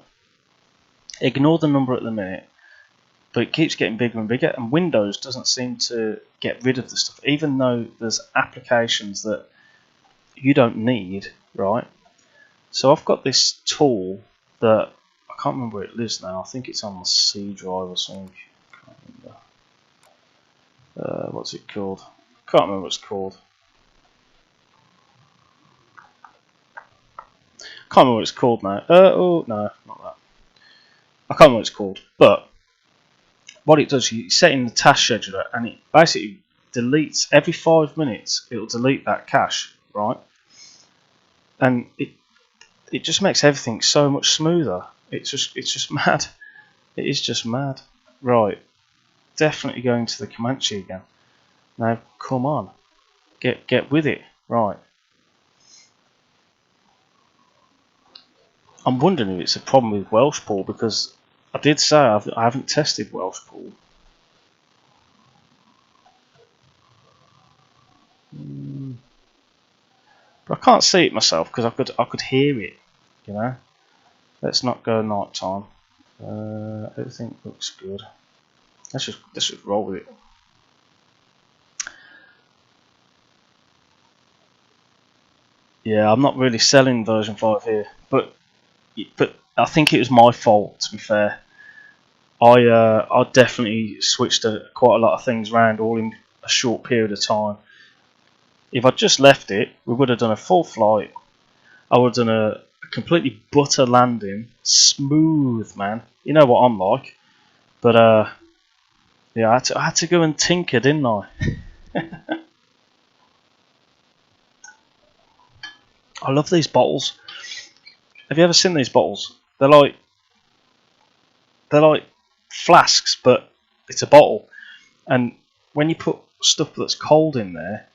Speaker 1: Ignore the number at the minute, but it keeps getting bigger and bigger, and Windows doesn't seem to get rid of the stuff, even though there's applications that you don't need, right? So I've got this tool that I can't remember where it lives now. I think it's on the C drive or something. I can't remember. What's it called? Can't remember what it's called. Can't remember what it's called now. Oh no, not that. I can't remember what it's called, but what it does, you set in the task scheduler, and it basically deletes every 5 minutes. It'll delete that cache, right? And it just makes everything so much smoother. It's just mad. It is just mad. Right, definitely going to the Comanche again. Now, come on, get with it. Right. I'm wondering if it's a problem with Welshpool, because I did say I haven't tested Welshpool. But I can't see it myself because I could hear it, you know. Let's not go night time. Everything looks good. Let's just roll with it. Yeah, I'm not really selling version 5 here, but I think it was my fault, to be fair. I definitely switched quite a lot of things around all in a short period of time. If I'd just left it, we would have done a full flight. I would have done a completely butter landing, smooth, man. You know what I'm like. But yeah, I had to go and tinker, didn't I? I love these bottles. Have you ever seen these bottles? They're like flasks, but it's a bottle. And when you put stuff that's cold in there,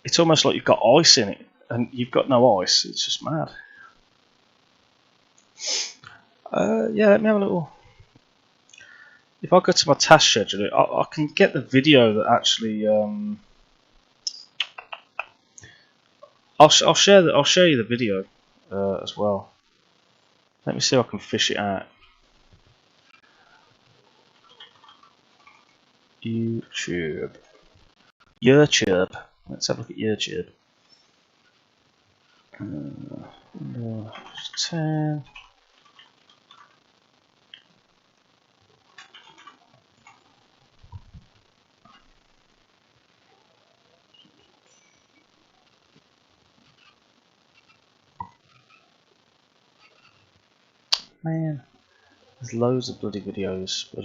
Speaker 1: it's almost like you've got ice in it, and you've got no ice. It's just mad. Yeah, let me have a little. If I go to my task schedule, I can get the video that actually. I'll share you the video as well. Let me see if I can fish it out. YouTube. Let's have a look at YouTube. 10. Man, there's loads of bloody videos, but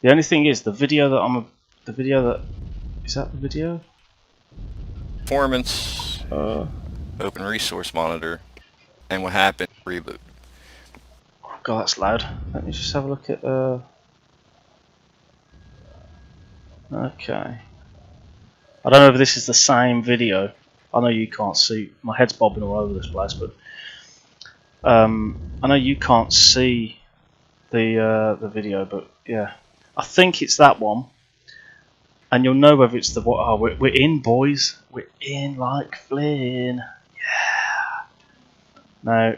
Speaker 1: the only thing is the video that is that the video?
Speaker 3: Performance, open resource monitor, and what happened, reboot.
Speaker 1: Oh God, that's loud. Let me just have a look at okay. I don't know if this is the same video. I know you can't see. My head's bobbing all over this place, but I know you can't see the video, but yeah, I think it's that one. And you'll know whether it's the what. Oh, we're in, boys. We're in like Flynn. Yeah. Now,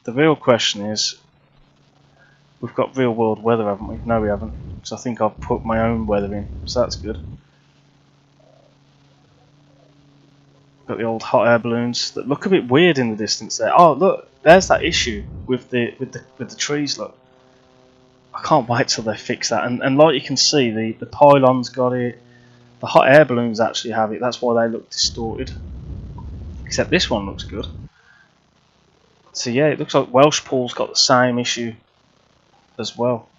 Speaker 1: the real question is, we've got real world weather, haven't we? No, we haven't. So I think I've put my own weather in. So that's good. Got the old hot air balloons that look a bit weird in the distance there. Oh, look, there's that issue with the trees. Look, I can't wait till they fix that. And like you can see, the pylons got it. The hot air balloons actually have it. That's why they look distorted. Except this one looks good. So yeah, it looks like Welshpool's got the same issue as well.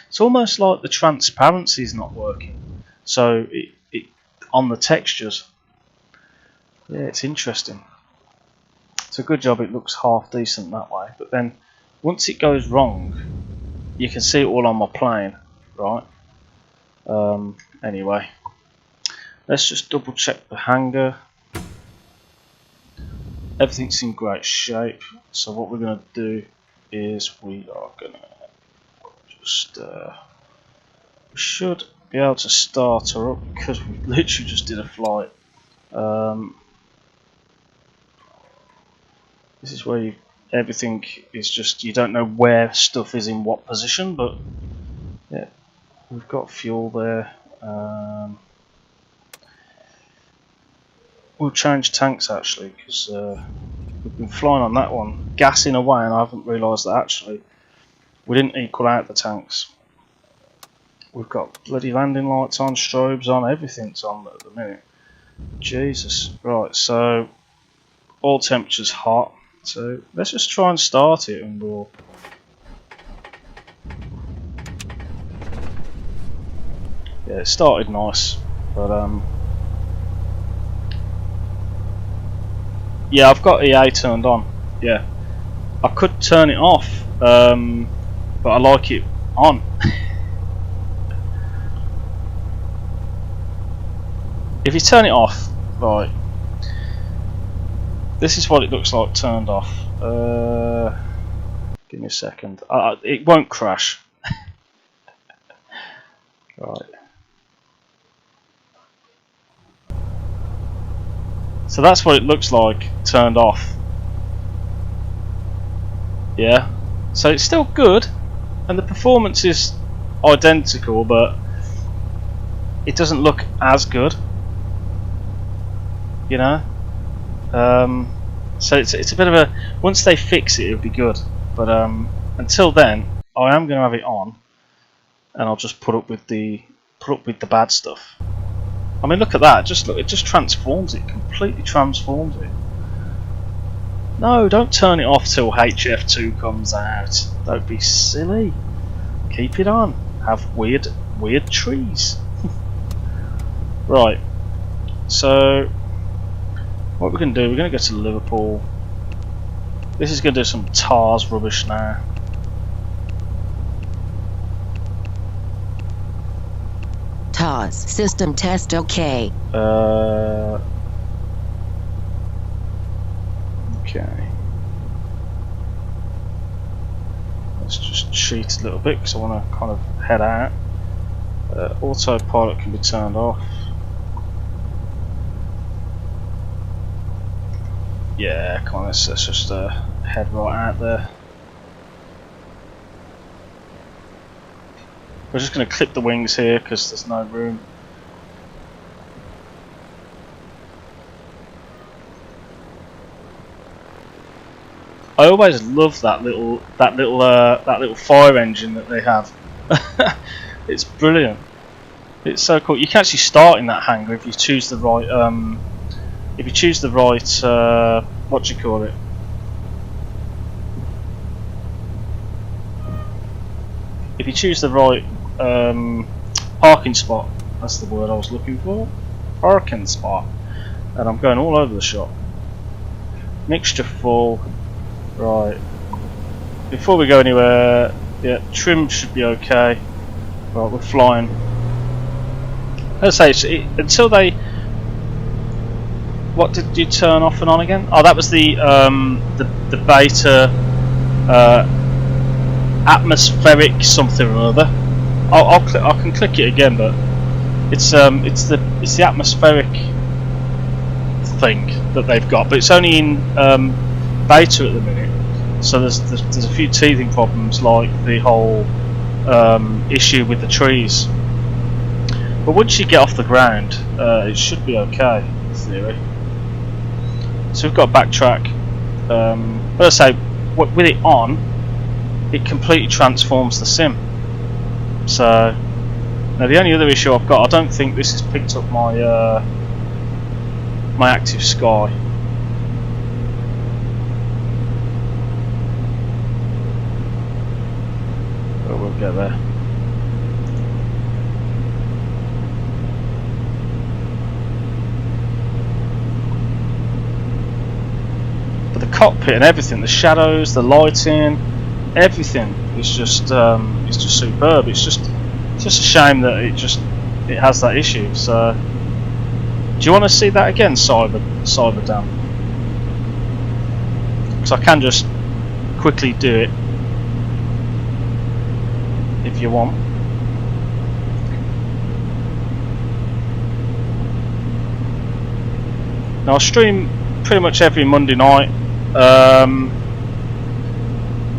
Speaker 1: It's almost like the transparency is not working. So it on the textures. Yeah, it's interesting. It's a good job it looks half decent that way. But then once it goes wrong, you can see it all on my plane, right? Anyway. Let's just double check the hangar. Everything's in great shape. So what we're going to do is we are going to just we should be able to start her up because we literally just did a flight. This is where everything is just, you don't know where stuff is in what position, but yeah, we've got fuel there. We'll change tanks actually, because we've been flying on that one, gassing away, and I haven't realised that actually we didn't equal out the tanks. We've got bloody landing lights on, strobes on, everything's on at the minute. Jesus. Right, so oil temperature's hot, so let's just try and start it and we'll... Yeah, it started nice, but yeah, I've got EA turned on. Yeah, I could turn it off, but I like it on. If you turn it off, right, this is what it looks like turned off. Give me a second. It won't crash. Right. So that's what it looks like turned off. Yeah. So it's still good, and the performance is identical, but it doesn't look as good. You know. So it's a bit of a, once they fix it, it'll be good. But until then, I am going to have it on, and I'll just put up with the bad stuff. I mean, look at that! Just look, it just transforms it, completely transforms it. No, don't turn it off till HF2 comes out. Don't be silly. Keep it on. Have weird trees. Right. So what we're going to do, we're going to go to Liverpool. This is going to do some TARS rubbish now.
Speaker 2: TARS system test OK.
Speaker 1: Okay. Let's just cheat a little bit because I want to kind of head out. Autopilot can be turned off. Yeah, come on, let's just head right out there. We're just going to clip the wings here because there's no room. I always love that little fire engine that they have. It's brilliant. It's so cool. You can actually start in that hangar if you choose the right what do you call it? If you choose the right parking spot, that's the word I was looking for. Parking spot. And I'm going all over the shop. Mixture full. Right. Before we go anywhere, yeah, trim should be okay. Right, we're flying. Let's say until they. What did you turn off and on again? Oh, that was the beta atmospheric something or other. I can click it again, but it's the atmospheric thing that they've got, but it's only in beta at the minute. So there's a few teething problems, like the whole issue with the trees. But once you get off the ground, it should be okay, in theory. So we've got to backtrack. But as I say, with it on, it completely transforms the sim. So now the only other issue I've got, I don't think this has picked up my my active sky. But we'll get there. But the cockpit and everything, the shadows, the lighting, everything is just superb. It's just a shame that it has that issue. So, do you want to see that again, Cyberdam? Because I can just quickly do it if you want. Now I stream pretty much every Monday night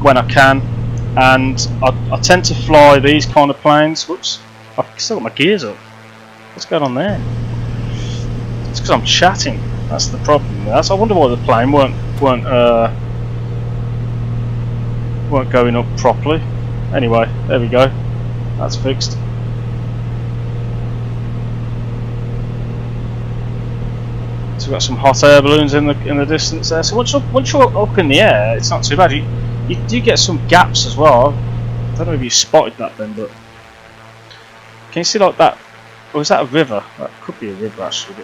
Speaker 1: when I can, and I tend to fly these kind of planes. Whoops, I've still got my gears up. What's going on there? It's because I'm chatting. That's the problem. I wonder why the plane weren't going up properly. Anyway, there we go. That's fixed. So So we've got some hot air balloons in the distance there. So once you're up in the air, it's not too bad. You do get some gaps as well. I don't know if you spotted that then, but can you see like that? Or is that a river? That could be a river actually.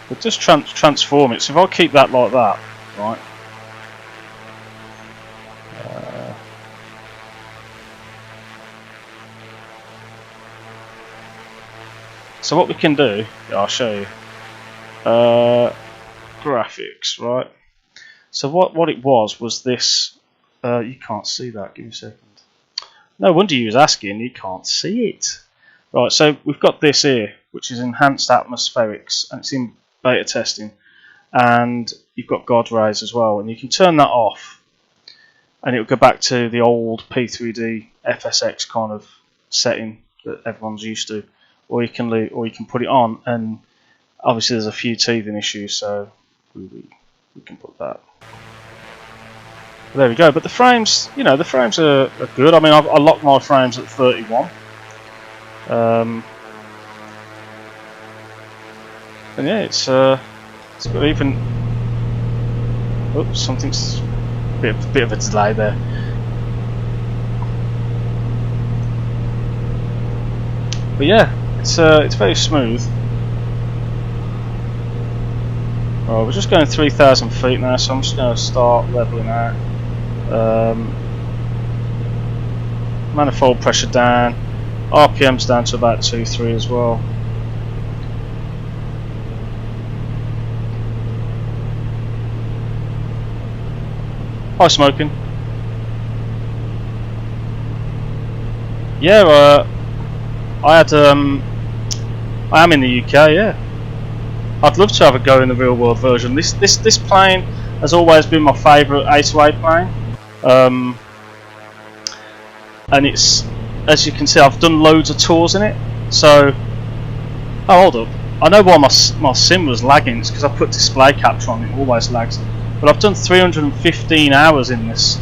Speaker 1: But just transform it. So if I keep that like that, right? So what we can do, I'll show you. Graphics, right? So what it was this. You can't see that. Give me a second. No wonder you was asking. You can't see it. Right. So we've got this here, which is enhanced atmospherics, and it's in beta testing. And you've got God rays as well, and you can turn that off, and it'll go back to the old P3D FSX kind of setting that everyone's used to. Or you can leave, or you can put it on, and obviously there's a few teething issues, so we can put that. There we go. But the frames, you know, the frames are good. I mean, I locked my frames at 31. And yeah, it's got even. Oops, something's a bit of a delay there. But yeah. It's very smooth. Oh, we're just going 3,000 feet now, so I'm just going to start leveling out. Manifold pressure down, RPM's down to about 2-3 as well. Hi, smoking. Yeah, I am in the UK, yeah. I'd love to have a go in the real world version. This plane has always been my favourite A2A plane. And it's, as you can see, I've done loads of tours in it. So, oh, hold up. I know why my sim was lagging. It's because I put display capture on it. Always lags. But I've done 315 hours in this.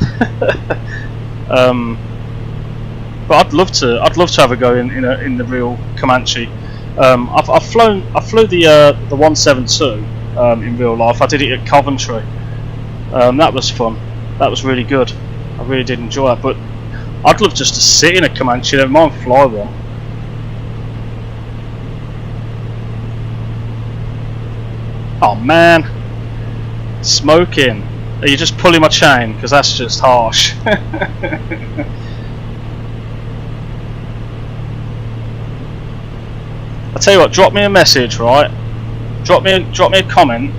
Speaker 1: But I'd love to have a go in the real Comanche. I flew the 172 in real life. I did it at Coventry. That was fun. That was really good. I really did enjoy it. But I'd love just to sit in a Comanche. Never mind fly one. Oh man, smoking. Are you just pulling my chain? Because that's just harsh. I'll tell you what, drop me a message, right? Drop me a comment.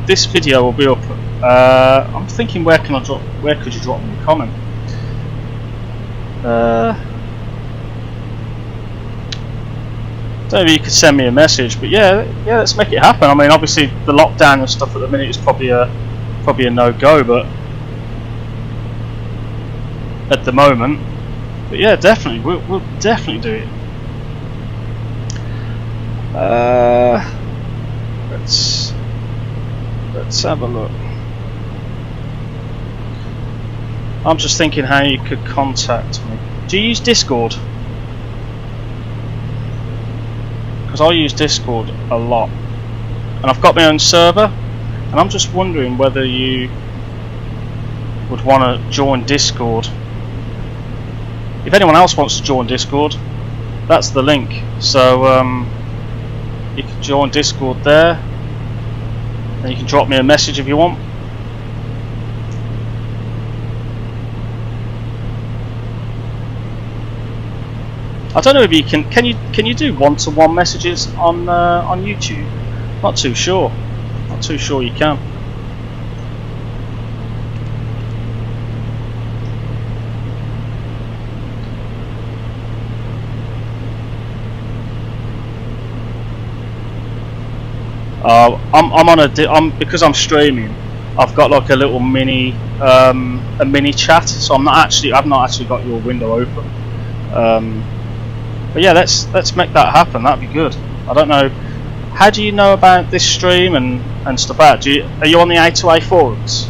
Speaker 1: This video will be up. I'm thinking, where could you drop me a comment? Don't know if you could send me a message, but yeah, let's make it happen. I mean, obviously the lockdown and stuff at the minute is probably a no-go, but at the moment, but yeah, definitely, we'll definitely do it. Let's have a look. I'm just thinking how you could contact me. Do you use Discord? Because I use Discord a lot, and I've got my own server, and I'm just wondering whether you would want to join Discord. If anyone else wants to join Discord, that's the link. So you can join Discord there, and you can drop me a message if you want. I don't know if you can you do one-to-one messages on YouTube? Not too sure. Not too sure you can. I'm on because I'm streaming. I've got like a little mini chat, so I've not actually got your window open. But yeah, let's make that happen. That'd be good. I don't know. How do you know about this stream and stuff out? Are you on the A2A forums?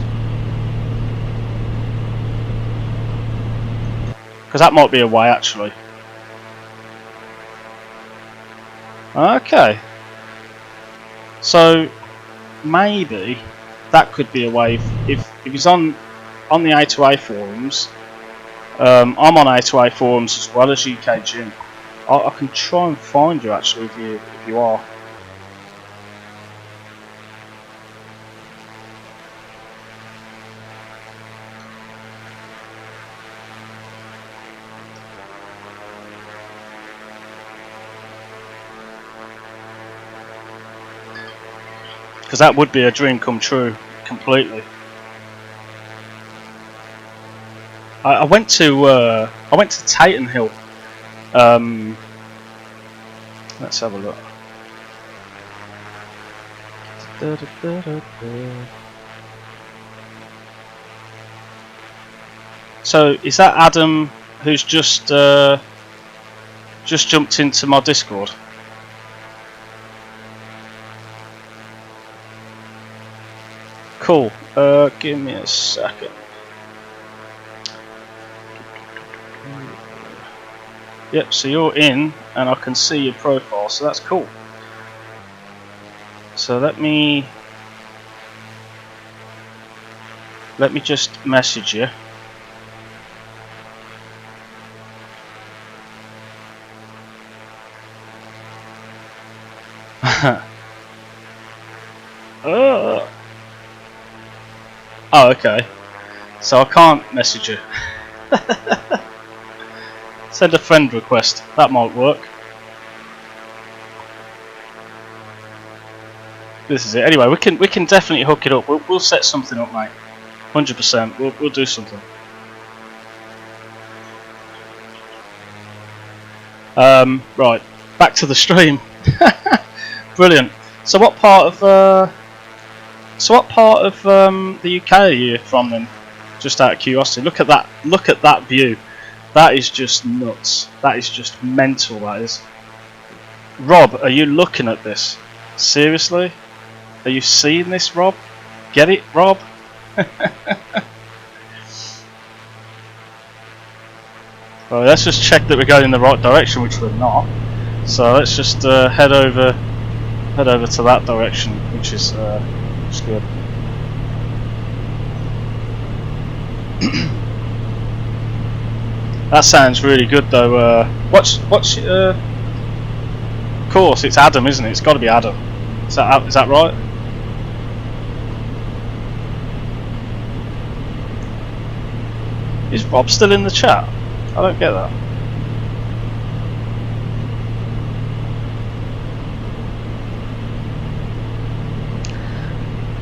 Speaker 1: Because that might be a way actually. Okay. So maybe that could be a way if he's on the A2A forums. I'm on A2A forums as well as UKJim. I can try and find you actually if you are. Because that would be a dream come true completely. I went to Taton Hill. Let's have a look. So is that Adam who's just jumped into my Discord? Cool. Give me a second. Yep, so you're in and I can see your profile, so that's cool. So let me just message you. Oh, okay. So I can't message you. Send a friend request. That might work. This is it. Anyway, we can definitely hook it up. We'll set something up, mate. 100%. We'll do something. Right. Back to the stream. Brilliant. So what part of the UK are you from then? Just out of curiosity. Look at that. Look at that view. That is just nuts. That is just mental. That is. Rob, are you looking at this? Seriously? Are you seeing this, Rob? Get it, Rob? Well, let's just check that we're going in the right direction, which we're not. So let's just head over to that direction, which is good. That sounds really good, though. What's of course, it's Adam, isn't it? It's got to be Adam. Is that right? Is Rob still in the chat? I don't get that.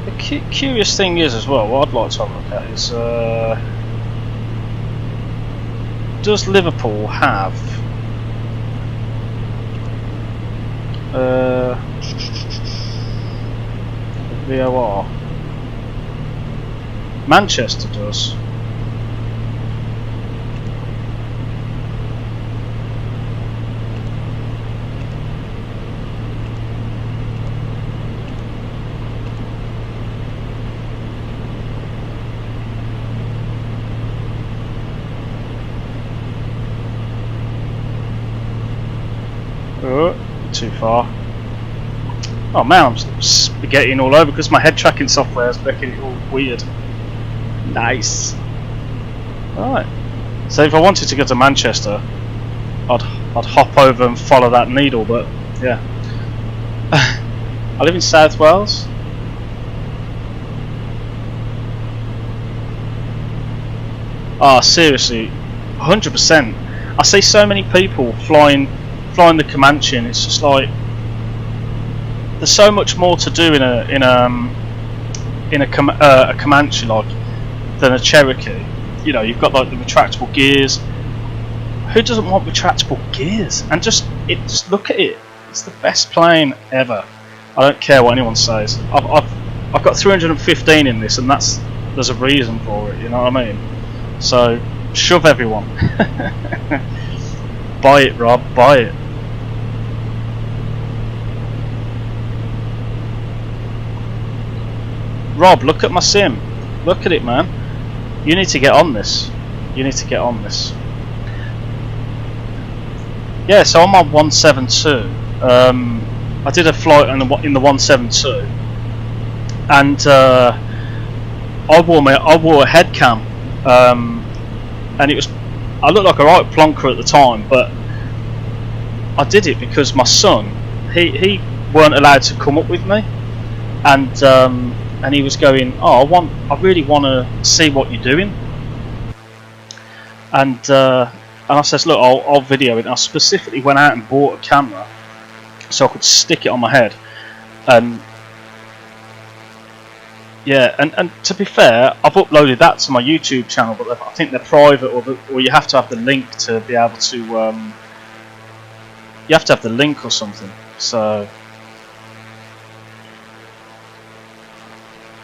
Speaker 1: The curious thing is, as well, what I'd like to have a look at is, does Liverpool have VOR? Manchester does. Too far. Oh man, I'm spaghettiing all over because my head tracking software is making it all weird. Nice. Alright. So if I wanted to go to Manchester, I'd hop over and follow that needle, but yeah. I live in South Wales. Ah, seriously, 100%. I see so many people flying the Comanche, and it's just like there's so much more to do in a Comanche like than a Cherokee. You know, you've got like the retractable gears. Who doesn't want retractable gears? And just look at it. It's the best plane ever. I don't care what anyone says. I've got 315 in this, and there's a reason for it. You know what I mean? So shove everyone. Buy it, Rob. Buy it. Rob, look at my sim. Look at it, man. You need to get on this. You need to get on this. Yeah, so I'm on 172. I did a flight in the 172, and I wore a head cam, and I looked like a right plonker at the time, but I did it because my son, he weren't allowed to come up with me, and he was going, oh, I really want to see what you're doing, and I says, look, I'll video it. And I specifically went out and bought a camera so I could stick it on my head, and yeah, and to be fair, I've uploaded that to my YouTube channel, but I think they're private, or you have to have the link to be able to. You have to have the link or something. So,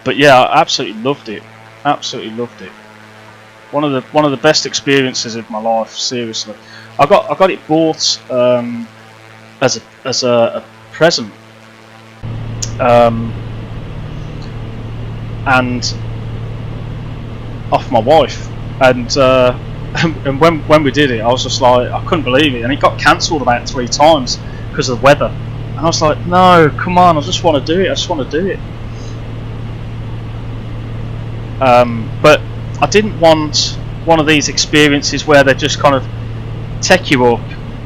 Speaker 1: but yeah, I absolutely loved it. Absolutely loved it. One of the best experiences of my life. Seriously, I got it bought as a present. And off my wife, and and when we did it, I was just like, I couldn't believe it, and it got cancelled about 3 times because of the weather, and I was like, no, come on, I just want to do it, but I didn't want one of these experiences where they just kind of take you up,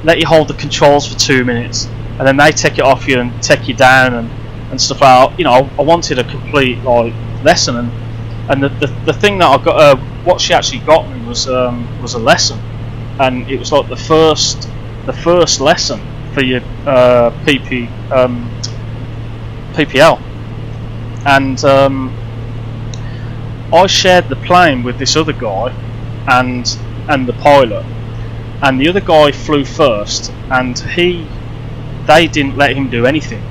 Speaker 1: let you hold the controls for 2 minutes, and then they take it off you and take you down and stuff like that. You know, I wanted a complete lesson, and the thing that I got, what she actually got me was a lesson, and it was like the first lesson for your PPL, and I shared the plane with this other guy and the pilot, and the other guy flew first, and they didn't let him do anything.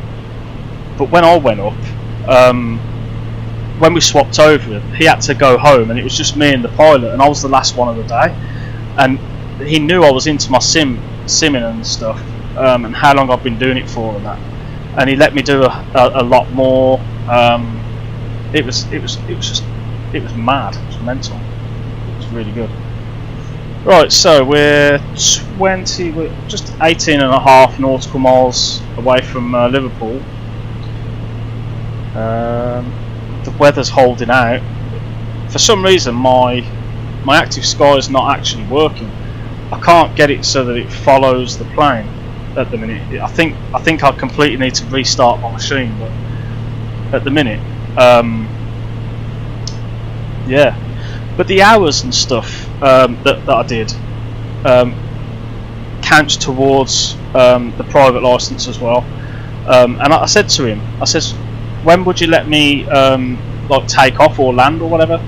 Speaker 1: But when I went up, when we swapped over, he had to go home, and it was just me and the pilot, and I was the last one of the day. And he knew I was into my simming and stuff, and how long I've been doing it for and that. And he let me do a lot more. It was mad. It was mental. It was really good. Right, so we're just 18 and a half nautical miles away from Liverpool. The weather's holding out. For some reason, my active sky is not actually working. I can't get it so that it follows the plane at the minute. I think I completely need to restart my machine, but at the minute, yeah. But the hours and stuff that I did counts towards the private license as well. And I said to him, I says, when would you let me take off or land or whatever?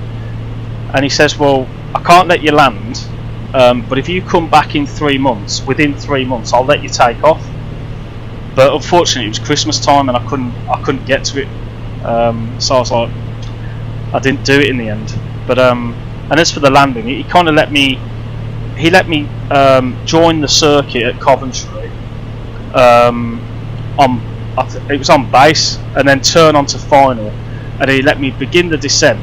Speaker 1: And he says, well, I can't let you land, but if you come back in 3 months, within 3 months, I'll let you take off. But unfortunately, it was Christmas time, and I couldn't get to it. So I was like, I didn't do it in the end. But and as for the landing, he kind of let me. He let me join the circuit at Coventry. It was on base, and then turn onto final, and he let me begin the descent,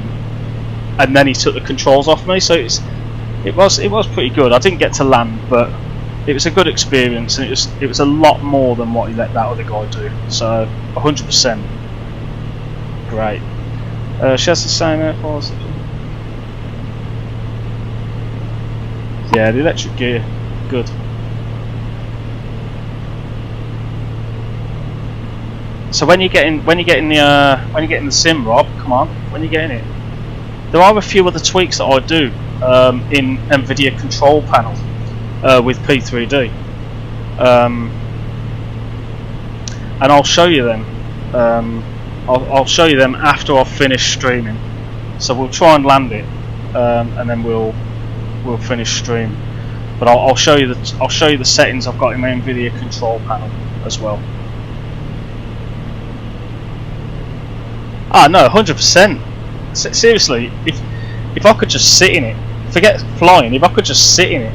Speaker 1: and then he took the controls off me. So it was pretty good. I didn't get to land, but it was a good experience, and it was a lot more than what he let that other guy do. So 100% great. She has the same air force. Yeah, the electric gear, good. So when you get in the sim, Rob, come on, when you get in it, there are a few other tweaks that I do in NVIDIA control panel with P3D, and I'll show you them. I'll show you them after I've finished streaming. So we'll try and land it, and then we'll finish stream. But I'll show you the settings I've got in my NVIDIA control panel as well. Ah no, 100%. Seriously, if I could just sit in it, forget flying. If I could just sit in it,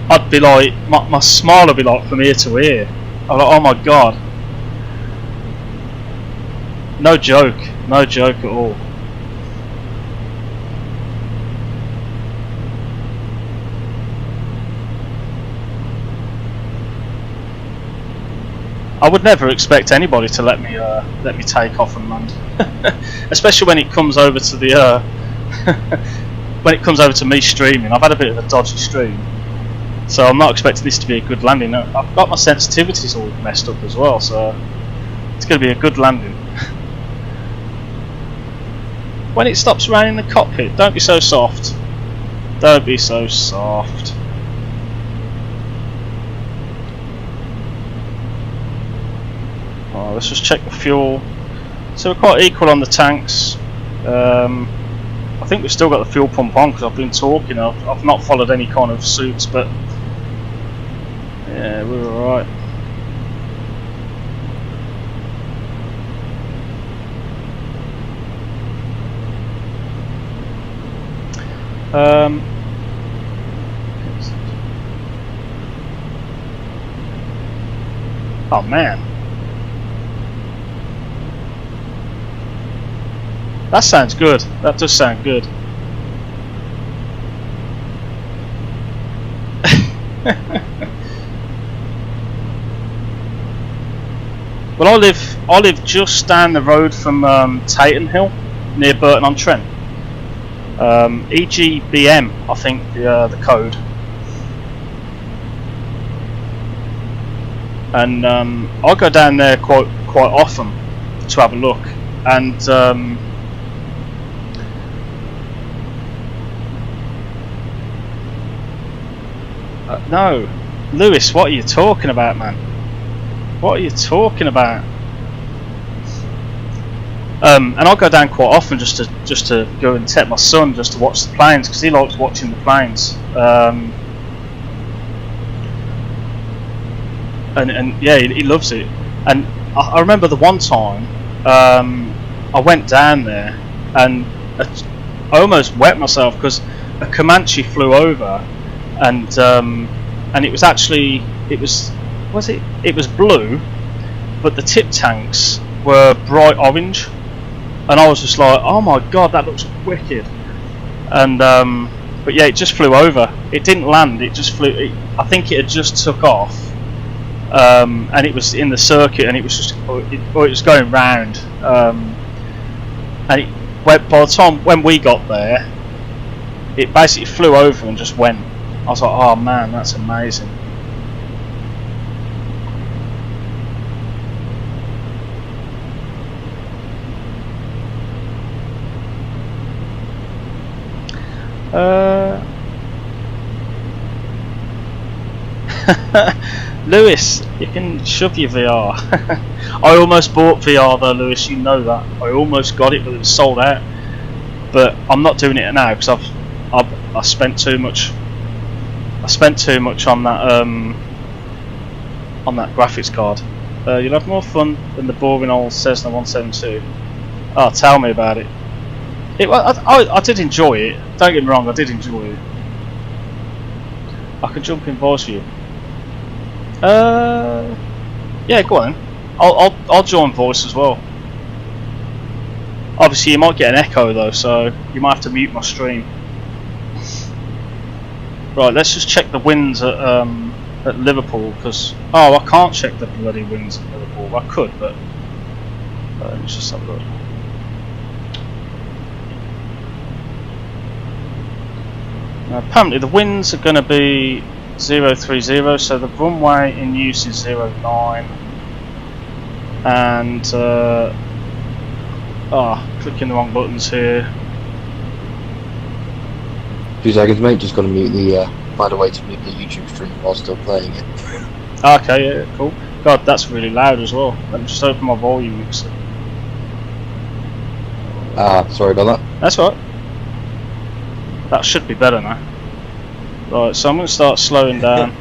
Speaker 1: I'd be like, my smile would be like from ear to ear. I'm like, oh my god. No joke at all. I would never expect anybody to let me take off and land, especially when it comes over to the when it comes over to me streaming. I've had a bit of a dodgy stream, so I'm not expecting this to be a good landing. I've got my sensitivities all messed up as well, so it's going to be a good landing. When it stops raining in the cockpit, don't be so soft. Don't be so soft. Oh, let's just check the fuel. So we're quite equal on the tanks. I think we've still got the fuel pump on because I've been talking. I've not followed any kind of suits, but yeah, we're alright. Oh man, that sounds good. That does sound good. Well, I live just down the road from Taton Hill, near Burton-on-Trent. EGBM, I think the code. And I go down there quite often to have a look. And no, Lewis, what are you talking about, man? What are you talking about? And I go down quite often just to go and take my son just to watch the planes because he likes watching the planes. And yeah, he loves it. And I remember the one time I went down there and I almost wet myself because a Comanche flew over, and it was actually it was blue, but the tip tanks were bright orange. And I was just like, oh my god, that looks wicked. And but yeah, it just flew over. It didn't land. It just flew. I think it had just took off, and it was in the circuit, and it was just, it was going round. And by the time when we got there, it basically flew over and just went. I was like, oh man, that's amazing. Lewis, you can shove your VR. I almost bought VR though, Lewis, you know that. I almost got it, but it was sold out. But I'm not doing it now because I spent too much. I spent too much on that graphics card. You'll have more fun than the boring old Cessna 172. Oh, tell me about it. I did enjoy it. Don't get me wrong, I did enjoy it. I can jump in voice view. Yeah, go on then. I'll join voice as well. Obviously, you might get an echo though, so you might have to mute my stream. Right, let's just check the winds at Liverpool, because I can't check the bloody winds at Liverpool. I could, but let's just have a look. Now, apparently the winds are going to be 030, so the runway in use is 09, and clicking the wrong buttons here.
Speaker 4: 2 seconds, mate. Just got to mute the. Find a way to mute the YouTube stream while still playing it.
Speaker 1: Okay, yeah, cool. God, that's really loud as well. Let me just open my volume mixer.
Speaker 4: Sorry about that.
Speaker 1: That's all right. That should be better now. Right, so I'm going to start slowing down.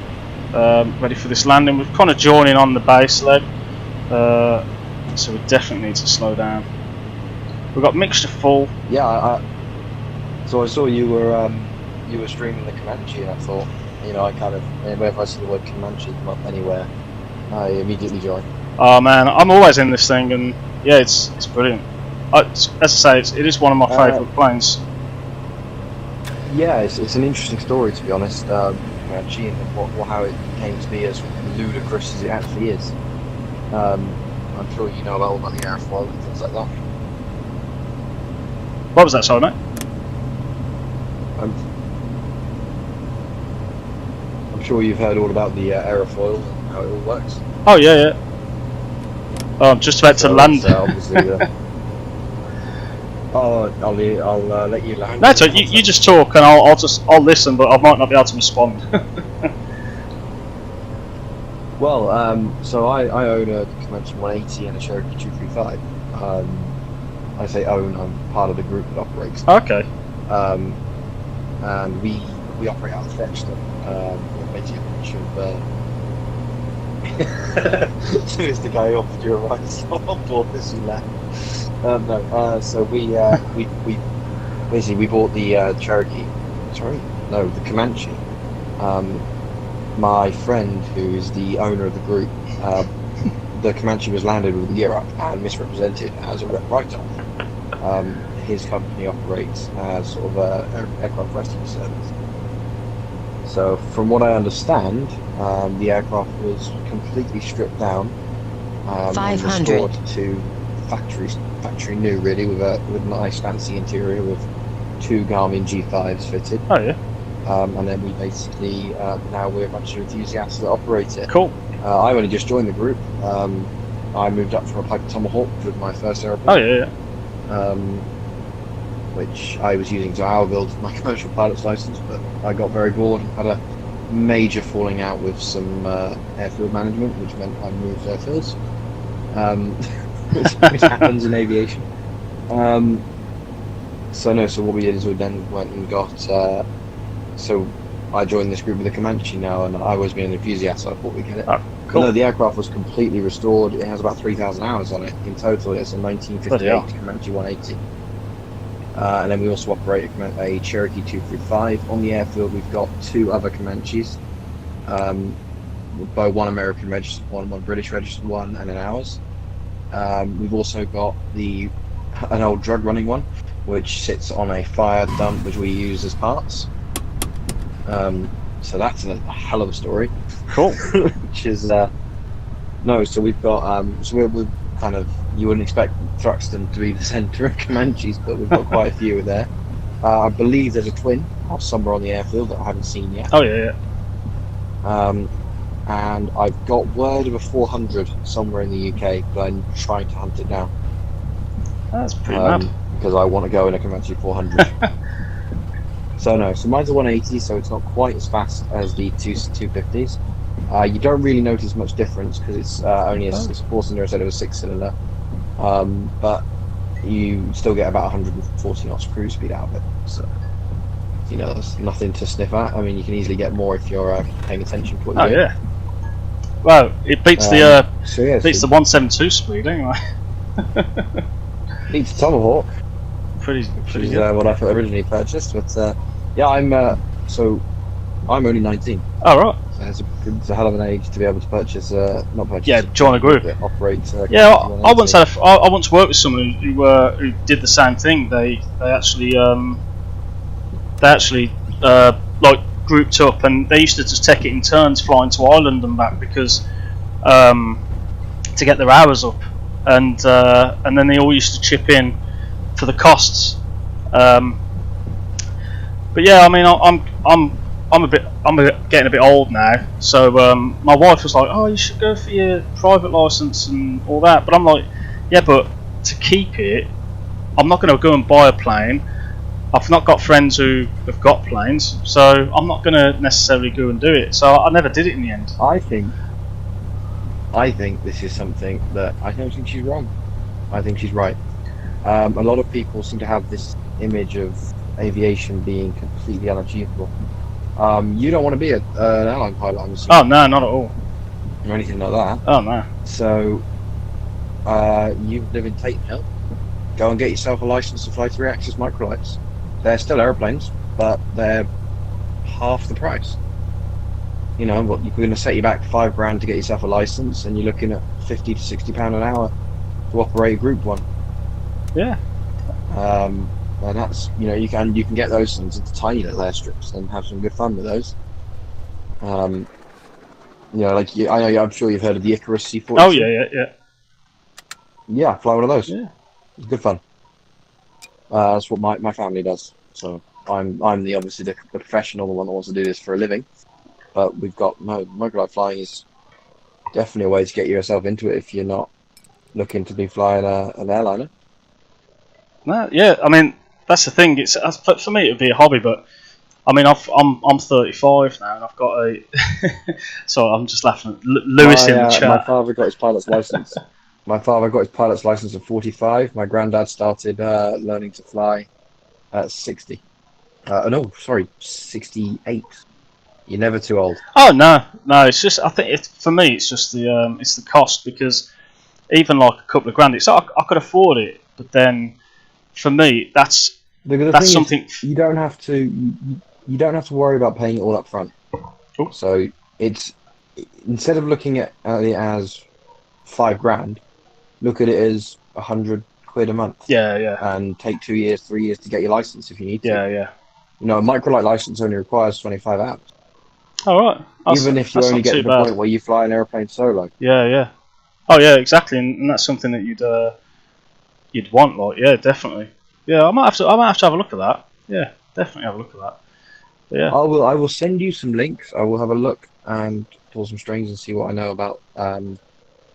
Speaker 1: Ready for this landing. We're kind of joining on the base leg, so we definitely need to slow down. We've got mixture full.
Speaker 4: Yeah, so I saw you were streaming the Comanche, and I thought, you know, I kind of, whenever I see the word Comanche come up anywhere, I immediately join.
Speaker 1: Oh man, I'm always in this thing, and yeah, it's brilliant. As I say, it is one of my favourite planes.
Speaker 4: Yeah, it's an interesting story, to be honest. Comanche and how it came to be as ludicrous as it actually is. I'm sure you know all about the airfoil and things like that.
Speaker 1: What was that, sorry, mate?
Speaker 4: I'm sure you've heard all about the aerofoil and how it all works.
Speaker 1: Oh, yeah, yeah. Oh, I'm just about to land.
Speaker 4: Obviously, I'll let you land.
Speaker 1: No, you just talk and I'll listen, but I might not be able to respond.
Speaker 4: Well, so I own a Comanche 180 and a Cherokee 235. I say own, I'm part of the group that operates.
Speaker 1: Okay.
Speaker 4: And we operate out of Fetchton. We're basically a bunch of so it's the guy who offered you a ride on board this you left. So we basically bought the Cherokee. Sorry, no, the Comanche. My friend, who is the owner of the group, the Comanche was landed with the gear up and misrepresented as a write-off. His company operates as sort of an aircraft rescue service. So, from what I understand, the aircraft was completely stripped down and
Speaker 2: 500.
Speaker 4: restored to factory new, really, with a nice fancy interior with 2 Garmin G5s fitted.
Speaker 1: Oh, yeah.
Speaker 4: And then we basically now we're a bunch of enthusiasts that operate it.
Speaker 1: Cool.
Speaker 4: I only just joined the group. I moved up from a Piper Tomahawk with my first aeroplane.
Speaker 1: Oh, yeah, yeah.
Speaker 4: Which I was using to hour build my commercial pilot's license, but I got very bored and had a major falling out with some airfield management, which meant I moved airfields, which happens in aviation. So what we did is we then went and got. So I joined this group with the Comanche now, and I was being an enthusiast, so I thought we'd get it.
Speaker 1: Oh, cool.
Speaker 4: No, the aircraft was completely restored. It has about 3,000 hours on it in total. It's a 1958 Comanche 180. And then we also operate a Cherokee 235. On the airfield, we've got 2 other Comanches, by one American registered one British registered one, and an ours. We've also got an old drug running one, which sits on a fire dump, which we use as parts. So that's a hell of a story.
Speaker 1: Cool.
Speaker 4: Which is so we've got so we're kind of, you wouldn't expect Thruxton to be the centre of Comanches, but we've got quite a few there. I believe there's a twin somewhere on the airfield that I haven't seen yet.
Speaker 1: Oh, yeah,
Speaker 4: yeah. And I've got word of a 400 somewhere in the UK, but I'm trying to hunt it down.
Speaker 1: That's pretty mad.
Speaker 4: Because I want to go in a Comanche 400. So mine's a 180, so it's not quite as fast as the 250s. You don't really notice much difference because it's only a 4-cylinder instead of a 6-cylinder. But you still get about 140 knots cruise speed out of it. So, there's nothing to sniff at. I mean, you can easily get more if you're paying attention to what you're doing.
Speaker 1: Yeah. Well, it beats the 172 speed anyway.
Speaker 4: Beats the Tomahawk.
Speaker 1: Pretty
Speaker 4: Which is
Speaker 1: good.
Speaker 4: what I originally purchased, but yeah, I'm only 19.
Speaker 1: Oh, right.
Speaker 4: So it's a hell of an age to be able to purchase, not purchase.
Speaker 1: Yeah, join a group.
Speaker 4: Operate.
Speaker 1: Yeah, I once worked with someone who did the same thing. They actually like grouped up, and they used to just take it in turns flying to Ireland and back because to get their hours up, and then they all used to chip in for the costs. But yeah, I mean, I'm getting a bit old now, so my wife was like, "Oh, you should go for your private license and all that." But I'm like, "Yeah, but to keep it, I'm not going to go and buy a plane. I've not got friends who have got planes, so I'm not going to necessarily go and do it." So I never did it in the end.
Speaker 4: I think this is something that I don't think she's wrong. I think she's right. A lot of people seem to have this image of aviation being completely unachievable. You don't want to be an airline pilot, I'm assuming.
Speaker 1: Oh no, not at all.
Speaker 4: Or anything like that.
Speaker 1: Oh no.
Speaker 4: So, you live in Tate Hill. Go and get yourself a license to fly 3-axis microlights. They're still airplanes, but they're half the price. You're going to set you back $5,000 to get yourself a license, and you're looking at £50 to £60 an hour to operate a Group 1.
Speaker 1: Yeah.
Speaker 4: And that's, you can get those things into tiny little airstrips and have some good fun with those. You know, like I'm sure you've heard of the Icarus C42.
Speaker 1: Oh yeah.
Speaker 4: Yeah, fly one of those.
Speaker 1: Yeah.
Speaker 4: It's good fun. That's what my family does. So I'm the obviously the professional, the one that wants to do this for a living. But we've got no microlight flying is definitely a way to get yourself into it if you're not looking to be flying an airliner.
Speaker 1: No, yeah. I mean, that's the thing. It's for me, it'd be a hobby, but I mean, I'm 35 now, and I've got a. Sorry, I'm just laughing at Lewis in the chat.
Speaker 4: My father got his pilot's license. My father got his pilot's license at 45. My granddad started learning to fly at 60. No, sorry, 68. You're never too old.
Speaker 1: Oh no. It's just I think for me, it's just the cost, because even like a couple of grand, I could afford it, but then for me, that's something.
Speaker 4: You don't have to worry about paying it all up front.
Speaker 1: Ooh.
Speaker 4: So it's instead of looking at it as £5,000, look at it as £100 a month.
Speaker 1: Yeah.
Speaker 4: And take 2 years, 3 years to get your license if you need to.
Speaker 1: Yeah.
Speaker 4: You know, a microlight license only requires 25 hours.
Speaker 1: All right.
Speaker 4: Even if you only get to the point where you fly an airplane solo.
Speaker 1: Yeah. Oh yeah, exactly, and that's something that you'd want, like, yeah, definitely. Yeah, I might have to have a look at that. Yeah, definitely have a look at that. But yeah.
Speaker 4: I will send you some links. I will have a look and pull some strings and see what I know about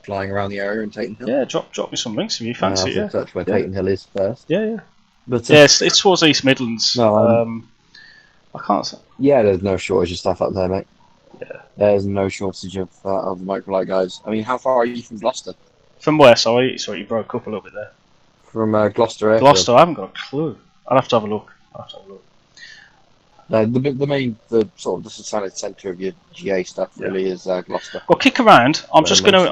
Speaker 4: flying around the area in Taton Hill.
Speaker 1: Yeah, drop me some links if you fancy it.
Speaker 4: That's where Taton Hill is first.
Speaker 1: Yeah.
Speaker 4: But
Speaker 1: yeah, it's towards East Midlands.
Speaker 4: No,
Speaker 1: I can't say.
Speaker 4: Yeah, there's no shortage of stuff up there, mate.
Speaker 1: Yeah.
Speaker 4: There's no shortage of microlight guys. I mean, how far are you from Gloucester?
Speaker 1: From where? Sorry, you broke up a little bit there.
Speaker 4: From Gloucester Airfield.
Speaker 1: Gloucester, I haven't got a clue. I'll have to have a look.
Speaker 4: The main, the sort of the society centre of your GA stuff really is Gloucester.
Speaker 1: Well, kick around. I'm just gonna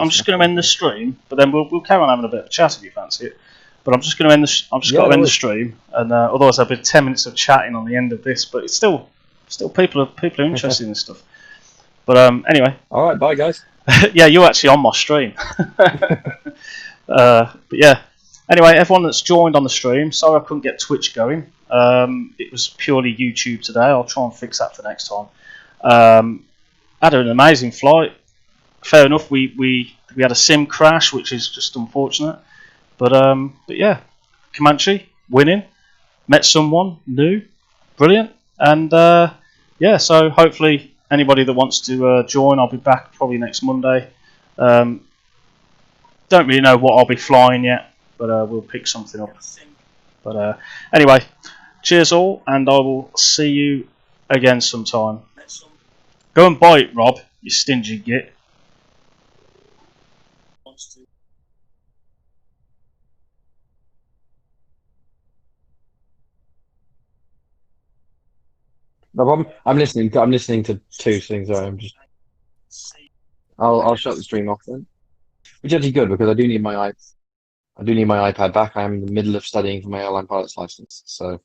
Speaker 1: end the stream, but then we'll carry on having a bit of a chat if you fancy it. But I'm just gonna end the. Got to end the stream, and otherwise there'll be 10 minutes of chatting on the end of this. But it's still people are interested in this stuff. But anyway.
Speaker 4: All right, bye guys.
Speaker 1: Yeah, you're actually on my stream. But yeah. Anyway, everyone that's joined on the stream, sorry I couldn't get Twitch going. It was purely YouTube today. I'll try and fix that for next time. Had an amazing flight. Fair enough, we had a sim crash, which is just unfortunate. But yeah, Comanche winning. Met someone new, brilliant, and yeah. So hopefully anybody that wants to join, I'll be back probably next Monday. Don't really know what I'll be flying yet, but we'll pick something up. But anyway, cheers all, and I will see you again sometime. Go and buy it, Rob, you stingy git.
Speaker 4: No problem. I'm listening. I'm listening to two things. Sorry, I'll shut the stream off then. Which is actually good because I do need my iPad back. I'm in the middle of studying for my airline pilot's license, so